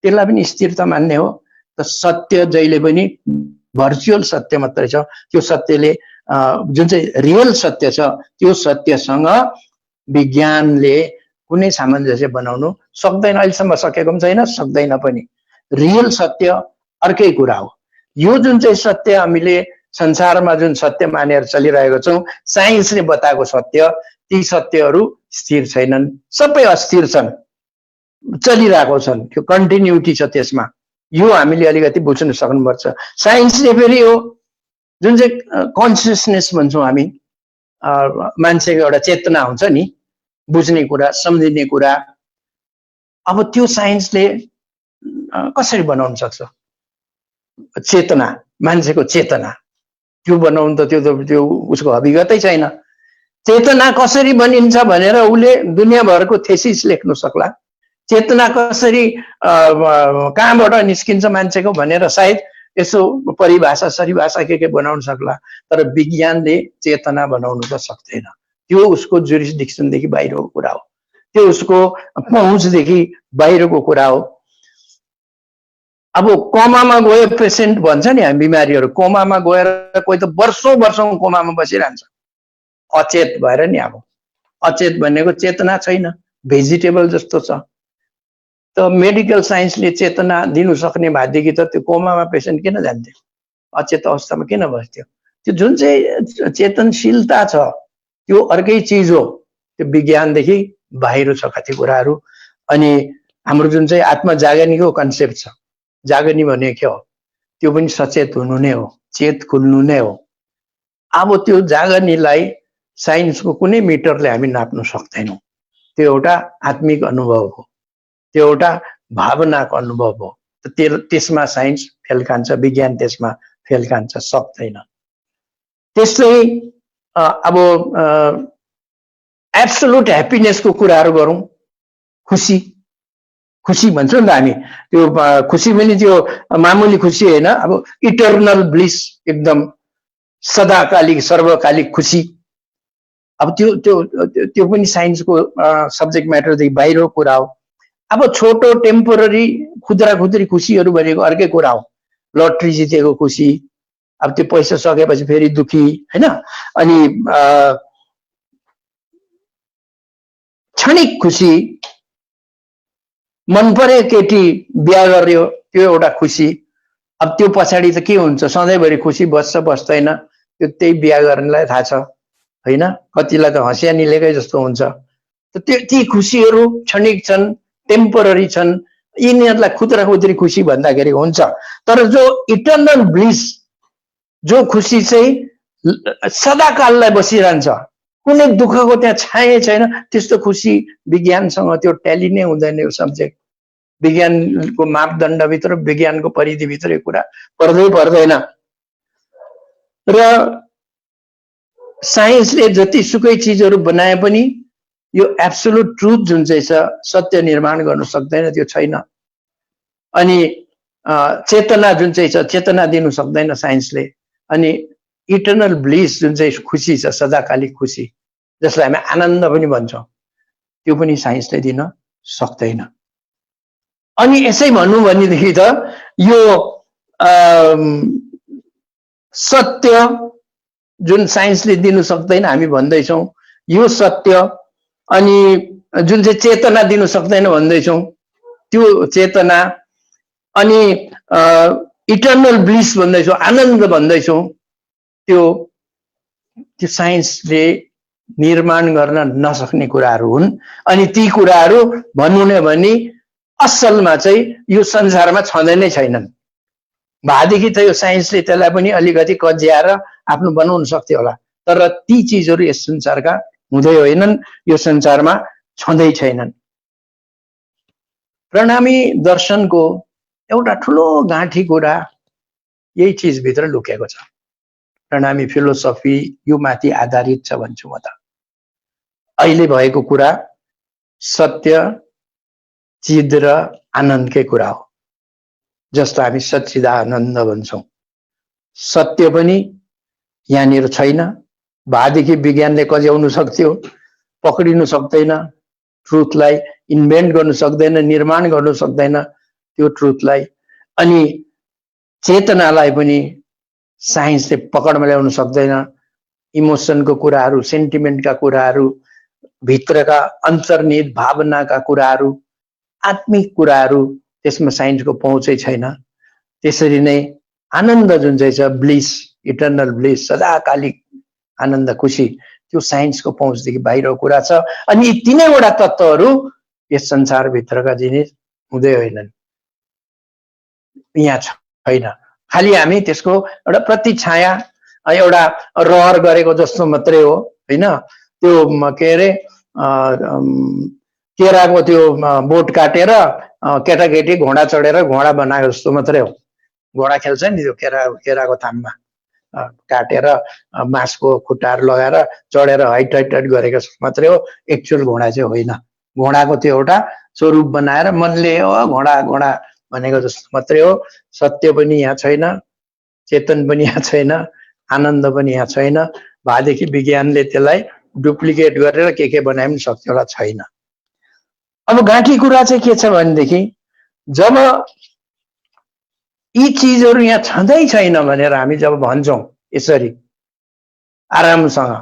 त्यसलाई पनि स्थिरता मान्ने हो। त सत्य जहिले पनि भर्चुअल सत्य मात्रै छ। त्यो सत्यले जुन चाहिँ रियल सत्य छ त्यो सत्यसँग विज्ञानले कुनै सामञ्जस्य बनाउनु सक्दैन, अहिलेसम्म सकेको पनि छैन, सक्दैन पनि। रियल सत्य अर्कै कुरा हो। यो जुन चाहिँ सत्य हामीले संसारमा जुन सत्य मानेर चलिरहेको छौँ, साइन्सले बताएको सत्य, ती सत्यहरू स्थिर छैनन्, सबै अस्थिर छन्, चलिरहेको छन्। त्यो कन्टिन्युटी छ त्यसमा। यो हामीले अलिकति बुझ्न सक्नुपर्छ। साइन्सले फेरि हो जुन चाहिँ कन्सियसनेस भन्छौँ हामी, मान्छेको एउटा चेतना हुन्छ नि, बुझ्ने कुरा, सम्झिने कुरा। अब त्यो साइन्सले कसरी बनाउन सक्छ? चेतना, मान्छेको चेतना त्यो बनाउनु त त्यो उसको अभिगतै छैन। चेतना कसरी बनिन्छ भनेर उसले दुनियाँभरको थेसिस लेख्न सक्ला। चेतना कसरी कहाँबाट निस्किन्छ मान्छेको भनेर सायद यसो परिभाषा सरिभाषा के बनाउन सक्ला, तर विज्ञानले चेतना बनाउनु त सक्दैन। त्यो उसको जुरिसडिक्सनदेखि बाहिरको कुरा हो, त्यो उसको पहुँचदेखि बाहिरको कुरा हो। अब कोमामा गयो पेसेन्ट भन्छ नि हामी बिमारीहरू, कोमामा गएर कोही त वर्षौं वर्षौं कोमामा बसिरहन्छ अचेत भएर नि। अब अचेत भनेको चेतना छैन, भेजिटेबल जस्तो छ। त मेडिकल साइन्सले चेतना दिनु सक्ने भएदेखि त त्यो कोमामा पेसेन्ट किन जान्थ्यो, अचेत अवस्थामा किन बस्थ्यो? त्यो जुन चाहिँ चेतनशीलता छ त्यो अर्कै चिज हो, त्यो विज्ञानदेखि बाहिर छ कति कुराहरू। अनि हाम्रो जुन चाहिँ आत्मा जागनीको कन्सेप्ट छ, जागनी भने के हो? त्यो पनि सचेत हुनु नै हो, चेत खुल्नु नै हो। अब त्यो जागनीलाई साइन्सको कुनै मिटरले हामी नाप्न सक्दैनौँ। त्यो एउटा आत्मिक अनुभव हो, त्यो एउटा भावनाको अनुभव हो। त्यसमा साइन्स फेल खान्छ, विज्ञान त्यसमा फेल खान्छ, सक्दैन। त्यसै अब एब्सोल्युट ह्याप्पिनेसको कुराहरू गरौँ। खुसी, खुसी भन्छौँ नि त हामी, त्यो खुसी पनि त्यो मामुली खुसी होइन, अब इटर्नल ब्लिस, एकदम सदाकालिक सर्वकालिक खुसी। अब त्यो त्यो त्यो पनि साइन्सको सब्जेक्ट म्याटरदेखि बाहिरको कुरा हो। अब छोटो टेम्पोररी खुद्रा खुद्री खुसीहरू भनेको अर्कै कुरा हो। लट्री जितेको खुसी, अब त्यो पैसा सकेपछि फेरि दुखी, हैन? अनि क्षणिक खुसी, मन परे केटी बिहा गर्यो त्यो एउटा खुसी। अब त्यो पछाडि त के हुन्छ, सधैँभरि खुसी बस्छ बस्दैन त्यो त्यही बिहा गर्नेलाई थाहा छ, हैन? कतिलाई त हँसिया निलेकै जस्तो हुन्छ। त त्यो ती खुसीहरू क्षणिक छन्, टेम्पोररी छन्, यिनीहरूलाई खुद्रा खुद्री खुसी भन्दाखेरि हुन्छ। तर जो इटर्नल ब्लिस, जो खुसी चाहिँ सदाकाललाई बसिरहन्छ, कुनै दुःखको त्यहाँ छाया छैन, त्यस्तो खुसी विज्ञानसँग त्यो ट्याली नै हुँदैन। यो सब्जेक्ट विज्ञानको मापदण्डभित्र, विज्ञानको परिधिभित्र यो कुरा पर्दैन। र साइन्सले जतिसुकै चिजहरू बनाए पनि यो एब्सोल्युट ट्रुथ जुन चाहिँ छ, सत्य निर्माण गर्न सक्दैन, त्यो छैन। अनि चेतना जुन चाहिँ छ, चेतना दिनु सक्दैन साइन्सले। अनि इटर्नल ब्लिस जुन चाहिँ खुसी छ, सदाकालिक खुसी, जसलाई हामी आनन्द पनि भन्छौँ, त्यो पनि साइन्सले दिन सक्दैन। अनि यसै भनौँ भनेदेखि त यो सत्य जुन साइन्सले दिनु सक्दैन हामी भन्दैछौँ, यो सत्य। अनि जुन चाहिँ चेतना दिनु सक्दैन भन्दैछौँ, त्यो चेतना। अनि इटर्नल ब्लिस भन्दैछौँ, आनन्द भन्दैछौँ, त्यो साइन्सले निर्माण गर्न नसक्ने कुराहरू हुन्। अनि ती कुराहरू भन्नु नै भने असलमा चाहिँ यो संसारमा छँदै नै छैनन्। भएदेखि त यो साइन्सले त्यसलाई पनि अलिकति कज्याएर आफ्नो बनाउन सक्थ्यो होला, तर ती चिजहरू यस संसारका हुँदै होइनन्, यो संसारमा छँदै छैनन्। प्रणामी दर्शनको एउटा ठुलो गाँठी कुरा यही चिजभित्र लुकेको छ। प्रणामी फिलोसफी यो माथि आधारित छ भन्छु म त। अहिले भएको कुरा सत्य, चिद र आनन्दकै कुरा हो, जस्तो हामी सच्चिदानन्द भन्छौँ। सत्य पनि यहाँनिर छैन, भएदेखि विज्ञानले कज्याउनु सक्थ्यो, पक्रिनु सक्दैन, ट्रुथलाई इन्भेन्ट गर्नु सक्दैन, निर्माण गर्नु सक्दैन त्यो ट्रुथलाई। अनि चेतनालाई पनि साइन्सले पकडमा ल्याउन सक्दैन। इमोसनको कुराहरू, सेन्टिमेन्टका कुराहरू, भित्रका अन्तर्निहित भावनाका कुराहरू, आत्मिक कुराहरू, त्यसमा साइन्सको पहुँचै छैन। त्यसरी नै आनन्द जुन चाहिँ छ, ब्लिस, इटर्नल ब्लिस, सदाकालिक आनन्द खुसी, त्यो साइन्सको पहुँचदेखि बाहिरको कुरा छ। अनि यी तीनैवटा तत्त्वहरू यस संसारभित्रका जिनिस हुँदै होइनन्, यहाँ छैन। खालि हामी त्यसको एउटा प्रतिछाया, एउटा रहर गरेको जस्तो मात्रै हो, हैन? त्यो के अरे केराको त्यो बोट काटेर केटाकेटी घोडा चढेर घोडा बनाएको जस्तो मात्रै हो। घोडा खेल्छ नि त्यो केराको थाममा, काटेर बाँसको खुट्टाहरू लगाएर चढेर हाइट गरेको मात्रै हो, एक्चुअल घोडा चाहिँ होइन। घोडाको त्यो एउटा स्वरूप बनाएर मनले घोडा घोडा भनेको जस्तो मात्रै हो। सत्य पनि यहाँ छैन, चेतन पनि यहाँ छैन, आनन्द पनि यहाँ छैन। भएदेखि विज्ञानले त्यसलाई डुप्लिकेट गरेर के बनाए पनि सक्छ होला, छैन। अब गाँठी कुरा चाहिँ के छ भनेदेखि जब यी चिजहरू यहाँ छँदै छैन भनेर हामी जब भन्छौँ यसरी आरामसँग,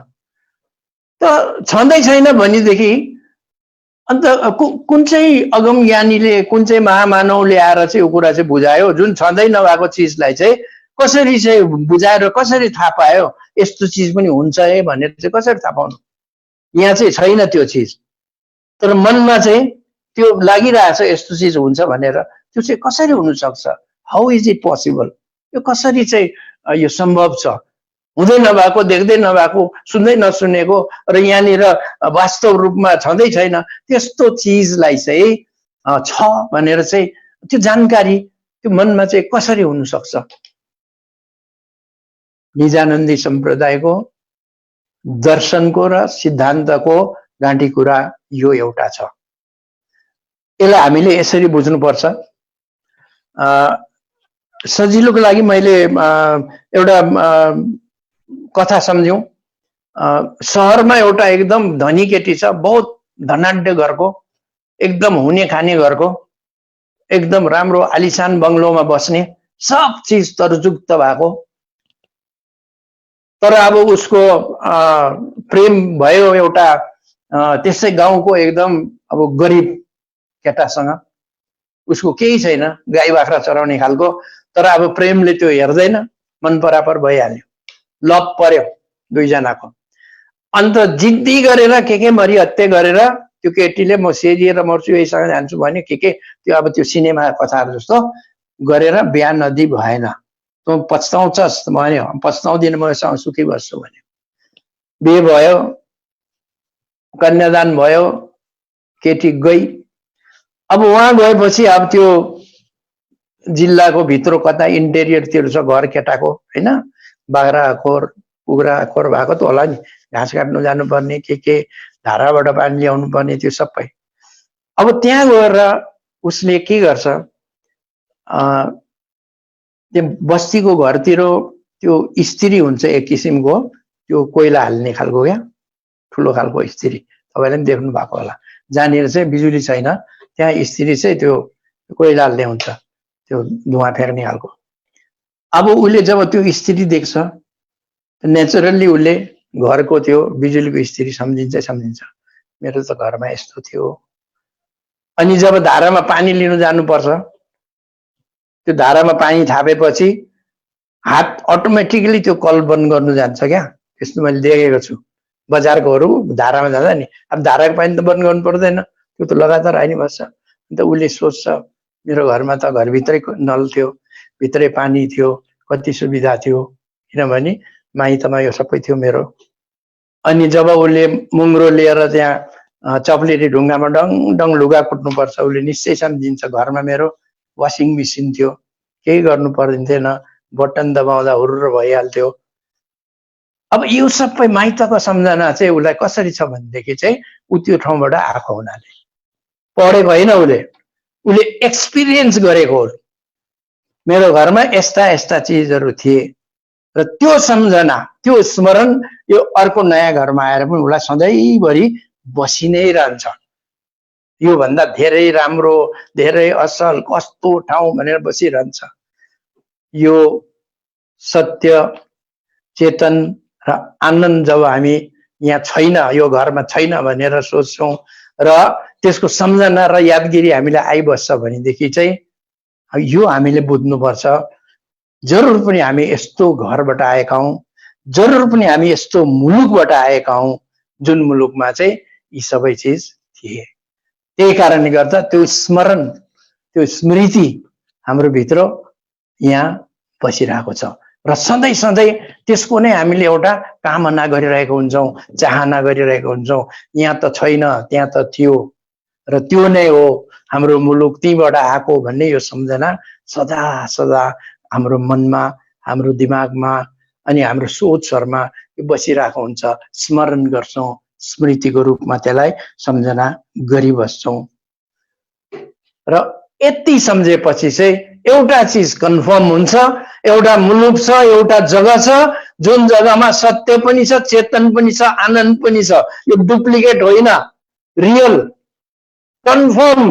त छँदै छैन भनेदेखि अन्त कुन चाहिँ अगम ज्ञानीले, कुन चाहिँ महामानवले आएर चाहिँ यो कुरा चाहिँ बुझायो? जुन छँदै नभएको चिजलाई चाहिँ कसरी चाहिँ बुझाएर कसरी थाहा पायो यस्तो चिज पनि हुन्छ है भनेर चाहिँ कसरी थाहा पाउनु? यहाँ चाहिँ छैन त्यो चिज, तर मनमा चाहिँ त्यो लागिरहेछ यस्तो चिज हुन्छ भनेर। त्यो चाहिँ कसरी हुन सक्छ? How is it possible? यो कसरी चाहिँ यो सम्भव छ? हुँदै नभएको, देख्दै नभएको, सुन्दै नसुनेको र यहाँनिर वास्तव रूपमा छँदै छैन त्यस्तो चिजलाई चाहिँ छ भनेर चाहिँ त्यो जानकारी त्यो मनमा चाहिँ कसरी हुन सक्छ? निजानन्दी सम्प्रदायको दर्शनको र सिद्धान्तको गाँठी कुरा यो एउटा छ। यसलाई हामीले यसरी बुझ्नुपर्छ। सजिलोको लागि मैले एउटा कथा सम्झ्यौं। शहरमा एउटा एकदम धनी केटी छ, बहुत धनाढ्य घरको, एकदम हुने खाने घरको, एकदम राम्रो आलिशान बङ्गलोमा बस्ने, सब चिज तरजुक्त भएको। तर अब उसको प्रेम भयो एउटा त्यसै गाउँको एकदम अब गरिब केटासँग। उसको केही छैन, गाई बाख्रा चराउने खालको, तर अब प्रेमले त्यो हेर्दैन, मन परापर भइहाल्यो, लभ पर्यो दुईजनाको। अन्त जिद्दी गरेर के मरि हत्या गरेर त्यो केटीले म सेरिएर मर्छु यहीसँग जान्छु भने के त्यो अब त्यो सिनेमा कथाहरू जस्तो गरेर बिहा नदी भएन। तँ पछताउँछस् भन्यो, पछताउँदिन, म यसँग सुखी बस्छु भन्यो। बिहे भयो, कन्यादान भयो, केटी गई। अब उहाँ गएपछि अब त्यो जिल्लाको भित्र कता इन्टेरियरतिर छ घर केटाको, होइन? बाख्रा खोर कुखुरा खोर भएको त होला नि, घाँस काट्नु जानुपर्ने, के धाराबाट पानी ल्याउनु पर्ने, त्यो सबै। अब त्यहाँ गएर उसले के गर्छ, त्यो बस्तीको घरतिर त्यो स्त्री हुन्छ एक किसिमको, त्यो कोइला हाल्ने खालको, क्या ठुलो खालको स्त्री, तपाईँले पनि देख्नु भएको होला। जहाँनिर चाहिँ बिजुली छैन त्यहाँ स्त्री चाहिँ त्यो कोइला हाल्ने हुन्छ, त्यो धुवा फेर्ने खालको। अब उसले जब त्यो स्त्री देख्छ, नेचुरल्ली उसले घरको त्यो बिजुलीको स्त्री सम्झिन्छ, मेरो त घरमा यस्तो थियो। अनि जब धारामा पानी लिनु जानुपर्छ, त्यो धारामा पानी थापेपछि हात अटोमेटिकली त्यो कल बन्द गर्नु जान्छ क्या। त्यस्तो मैले देखेको छु बजारकोहरू धारामा जाँदा नि। अब धाराको पानी त बन्द गर्नु पर्दैन, त्यो त लगातार आइ नै बस्छ। अन्त उसले सोच्छ मेरो घरमा त घरभित्रै नल थियो, भित्रै पानी थियो, कति सुविधा थियो, किनभने माइतमा यो सबै थियो मेरो। अनि जब उसले मुङ्ग्रो लिएर त्यहाँ चप्लेरी ढुङ्गामा डङ डङ लुगा कुट्नुपर्छ, उसले निश्चय सम्झिन्छ घरमा मेरो वासिङ मेसिन थियो, केही गर्नु पर्दैन, बटन दबाउँदा हुर्र भइहाल्थ्यो। अब यो सबै माइतको सम्झना चाहिँ उसलाई कसरी छ भनेदेखि चाहिँ ऊ त्यो ठाउँबाट आएको हुनाले, पढेको होइन, उसले एक्सपिरियन्स गरेको हो। मेरो घरमा यस्ता यस्ता चिजहरू थिए र त्यो सम्झना, त्यो स्मरण यो अर्को नयाँ घरमा आएर पनि उसलाई सधैँभरि बसि नै रहन्छ। यो भन्दा धेरै राम्रो, धेरै असल, कस्तो ठाउँ भनेर बसिरहन्छ। यो सत्य, चेतन र आनन्द जब हामी यहाँ छैन, यो घरमा छैन भनेर सोच्छौँ र त्यसको सम्झना र यादगिरी हामीलाई आइबस्छ भनेदेखि चाहिँ यो हामीले बुझ्नुपर्छ, जरुर पनि हामी यस्तो घरबाट आएका हौँ, जरुर पनि हामी यस्तो मुलुकबाट आएका हौँ जुन मुलुकमा चाहिँ यी सबै चिज थिए। त्यही कारणले गर्दा त्यो स्मरण, त्यो स्मृति हाम्रो भित्र यहाँ बसिरहेको छ र सधैँ सधैँ त्यसको नै हामीले एउटा कामना गरिरहेको हुन्छौँ, चाहना गरिरहेको हुन्छौँ। यहाँ त छैन, त्यहाँ त थियो र त्यो नै हो हाम्रो मुलुक, त्यहीँबाट आएको भन्ने यो सम्झना सदा सदा हाम्रो मनमा, हाम्रो दिमागमा अनि हाम्रो सोचहरुमा यो बसिरहेको हुन्छ, स्मरण गर्छौं, स्मृतिको रूपमा त्यसलाई सम्झना गरिबस्छौं। र यति सम्झेपछि चाहिँ एउटा चीज कन्फर्म हुन्छ, एउटा मुलुक छ, एउटा जग्गा छ जुन जग्गामा सत्य पनि छ, चेतन पनि छ, आनन्द पनि छ। यो डुप्लिकेट होइन, रियल कन्फर्म।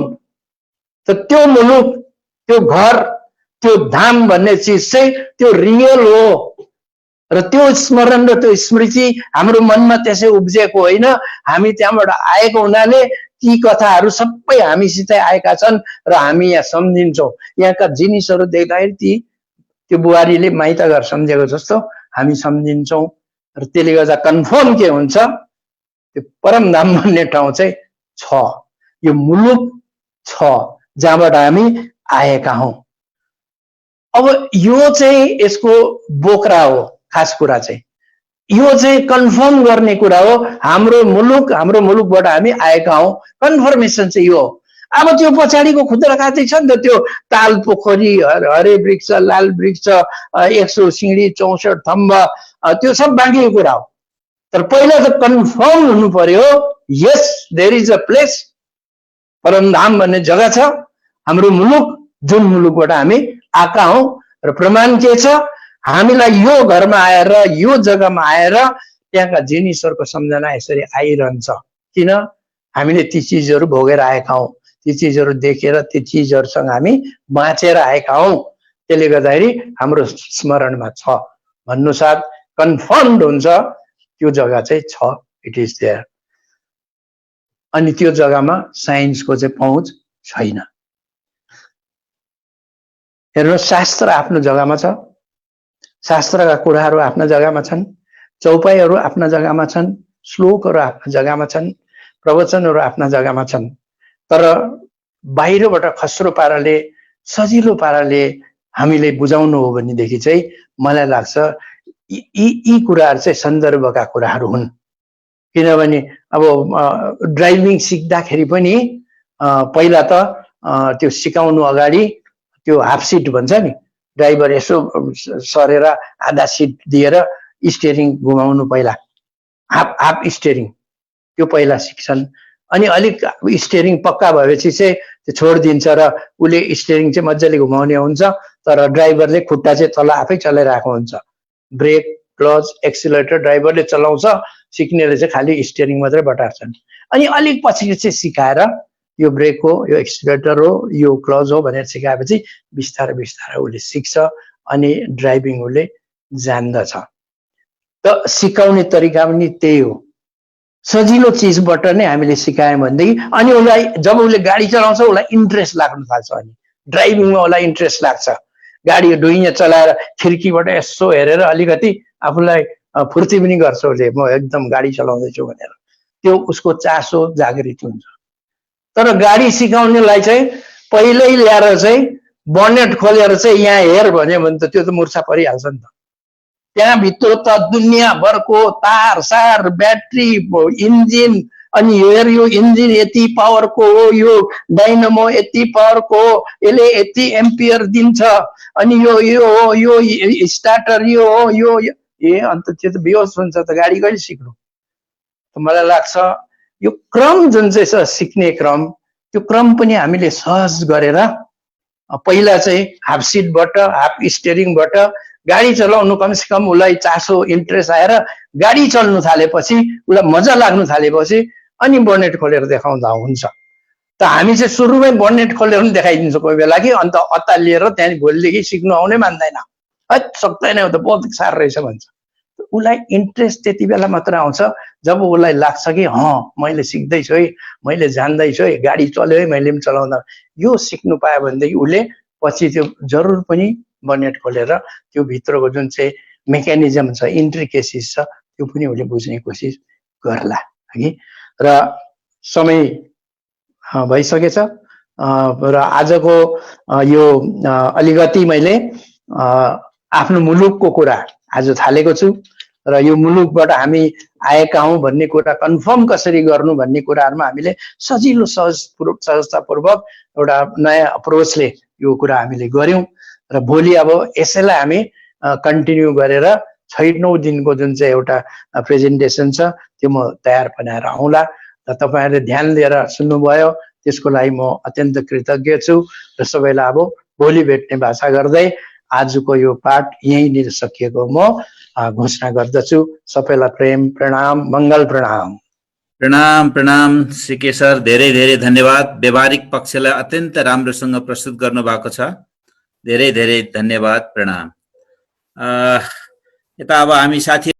त त्यो मुलुक, त्यो घर, त्यो धाम भन्ने चीज चाहिँ त्यो रियल हो। र त्यो स्मरण र त्यो स्मृति हाम्रो मनमा त्यसै उब्जेको होइन, हामी त्यहाँबाट आएको हुनाले ती कथाहरू सबै हामीसितै आएका छन् र हामी यहाँ सम्झिन्छौं। यहाँका जिनिसहरू देख्दाखेरि त्यो बुहारीले माइत घर सम्झेको जस्तो हामी सम्झिन्छौं। र त्यसले गर्दा कन्फर्म के हुन्छ, त्यो परमधाम भन्ने ठाउँ चाहिँ छ, यो मुलुक छ जहाँबाट हामी आएका हौं। अब यो चाहिँ यसको बोक्रा हो। खास कुरा चाहिँ यो चाहिँ कन्फर्म गर्ने कुरा हो, हाम्रो मुलुकबाट हामी आएका हौं, कन्फर्मेसन चाहिँ यो हो। अब त्यो पछाडिको खुद्रा खाती छ नि त, त्यो ताल पोखरी, हरे वृक्ष, लाल वृक्ष, 100 सिंडी, 64 थम्ब, त्यो सब बाँकी कुरा हो। तर पहिला त कन्फर्म हुनु पर्यो, यस देयर इज अ प्लेस, परमधाम भन्ने जग्गा छ, हाम्रो मुलुक, जुन मुलुकबाट हामी आएका हौं। र प्रमाण के छ, हामीलाई यो घरमा आएर, यो जग्गामा आएर त्यहाँका जिनिसहरुको सम्झना यसरी आइरहन्छ। किन? हामीले ती चीजहरु भोगेर आएका हौं, ती चीजहरु देखेर, ती चीजहरुसँग हामी बाँचेर आएका हौं। त्यसले गर्दाखेरि हाम्रो स्मरणमा छ भन्नुसाथ कन्फर्मड हुन्छ, त्यो जग्गा चाहिँ छ, इट इज देयर। अनि त्यो जग्गामा साइन्सको चाहिँ पहुँच छैन। हेर्नु, शास्त्र आफ्नो जग्गामा छ, शास्त्रका कुराहरू आफ्ना जग्गामा छन्, चौपाईहरू आफ्ना जग्गामा छन्, श्लोकहरू आफ्ना जग्गामा छन्, प्रवचनहरू आफ्ना जग्गामा छन्। तर बाहिरबाट खस्रो पाराले, सजिलो पाराले हामीले बुझाउनु हो भनेदेखि चाहिँ मलाई लाग्छ यी कुराहरू चाहिँ सन्दर्भका कुराहरू हुन्। किनभने अब ड्राइभिङ सिक्दाखेरि पनि पहिला त त्यो सिकाउनु अगाडि त्यो हाफ सिट भन्छ नि, ड्राइभर यसो सरेर आधा सिट दिएर स्टियरिङ घुमाउनु, पहिला हाफ स्टियरिङ त्यो पहिला सिक्छन्। अनि अलिक स्टियरिङ पक्का भएपछि चाहिँ त्यो छोडिदिन्छ र उसले स्टियरिङ चाहिँ मजाले घुमाउने हुन्छ, तर ड्राइभरले खुट्टा चाहिँ तल आफै चलाइरहेको हुन्छ। ब्रेक, क्लच, एक्सिलरेटर ड्राइभरले चलाउँछ, सिक्नेले चाहिँ खालि स्टियरिङ मात्रै बटार्छन्। अनि अलिक पछि चाहिँ सिकाएर यो ब्रेक हो, यो एक्सिलरेटर हो, यो क्लच हो भनेर सिकाएपछि बिस्तारै बिस्तारै उसले सिक्छ अनि ड्राइभिङ उसले जान्दछ। त सिकाउने तरिका पनि त्यही हो, सजिलो चीजबाट नै हामीले सिकायौं भनेदेखि अनि उसलाई जब उसले गाडी चलाउँछ उसलाई इन्ट्रेस्ट लाग्न थाल्छ। अनि ड्राइभिङमा उसलाई इन्ट्रेस्ट लाग्छ, गाडी डुइँया चलाएर खिड्कीबाट यसो हेरेर अलिकति आफूलाई फुर्ती पनि गर्छ उसले, म एकदम गाडी चलाउँदैछु भनेर, त्यो उसको चासो जागृत हुन्छ। तर गाडी सिकाउनेलाई चाहिँ पहिल्यै ल्याएर चाहिँ बनेट खोलेर चाहिँ यहाँ हेर भन्यो भने त त्यो त मुर्छा परिहाल्छ नि त। त्यहाँ भित्र त दुनियाँभरको तार सार, ब्याट्री, इन्जिन, अनि हेर यो इन्जिन यति पावरको हो, यो डाइनामो यति पावरको हो, यसले यति एम्पियर दिन्छ, अनि यो हो, यो स्टार्टर यो हो, यो अन्त त्यो त बेहोस हुन्छ त गाडी कहिले सिक्नु। मलाई लाग्छ यो क्रम जुन चाहिँ छ सिक्ने क्रम, त्यो क्रम पनि हामीले सहज गरेर पहिला चाहिँ हाफ सिटबाट, हाफ स्टियरिङबाट गाडी चलाउनु कमसेकम उसलाई चासो इन्ट्रेस्ट आएर गाडी चल्नु थालेपछि, उसलाई मजा लाग्नु थालेपछि अनि बनेट खोलेर देखाउँदा हुन्छ। त हामी चाहिँ सुरुमै बनेट खोलेर पनि देखाइदिन्छ कोही बेला कि, अन्त अत्तालिएर त्यहाँ भोलिदेखि सिक्नु आउनै मान्दैन, है सक्दैन, यो त बहुत साह्रो रहेछ भन्छ। उसलाई इन्ट्रेस्ट त्यति बेला मात्र आउँछ जब उसलाई लाग्छ कि मैले सिक्दैछु है, मैले जान्दैछु है, गाडी चल्यो है, मैले पनि चलाउँदा। यो सिक्नु पायो भनेदेखि उसले पछि त्यो जरुर पनि बनेट खोलेर त्यो भित्रको जुन चाहिँ मेकानिजम छ, इन्ट्रिकेसिस छ, त्यो पनि उसले बुझ्ने कोसिस गर्ला है। र समय भइसकेछ र आजको यो अलिकति मैले आफ्नो मुलुकको कुरा आज थालेको छु र यो मुलुकबाट हामी आएका हौं भन्ने कुरा कन्फर्म कसरी गर्नु भन्ने कुराहरुमा हामीले सजिलो सहजतापूर्वक एउटा नयाँ अप्रोचले यो कुरा हामीले गर्यौं र भोलि अब यसैलाई हामी कन्टिन्यू गरेर 6-9 दिनको जुन चाहिँ एउटा प्रेजेन्टेसन छ त्यो म तयार बनाएर आउँला र तपाईहरुले ध्यान दिएर सुन्नुभयो त्यसको लागि म अत्यन्त कृतज्ञ छु र सबैलाई अब भोलि भेट्ने भाषा गर्दै आजको यो पाठ यहीँनिर सकिएको म घोषणा गर्दछु। सबैलाई प्रेम प्रणाम मङ्गल प्रणाम। प्रणाम प्रणाम श्री केशर, धेरै धेरै धन्यवाद। व्यवहारिक पक्षलाई अत्यन्त राम्रोसँग प्रस्तुत गर्नु भएको छ। धेरै धेरै धन्यवाद। प्रणाम। यता अब हामी साथी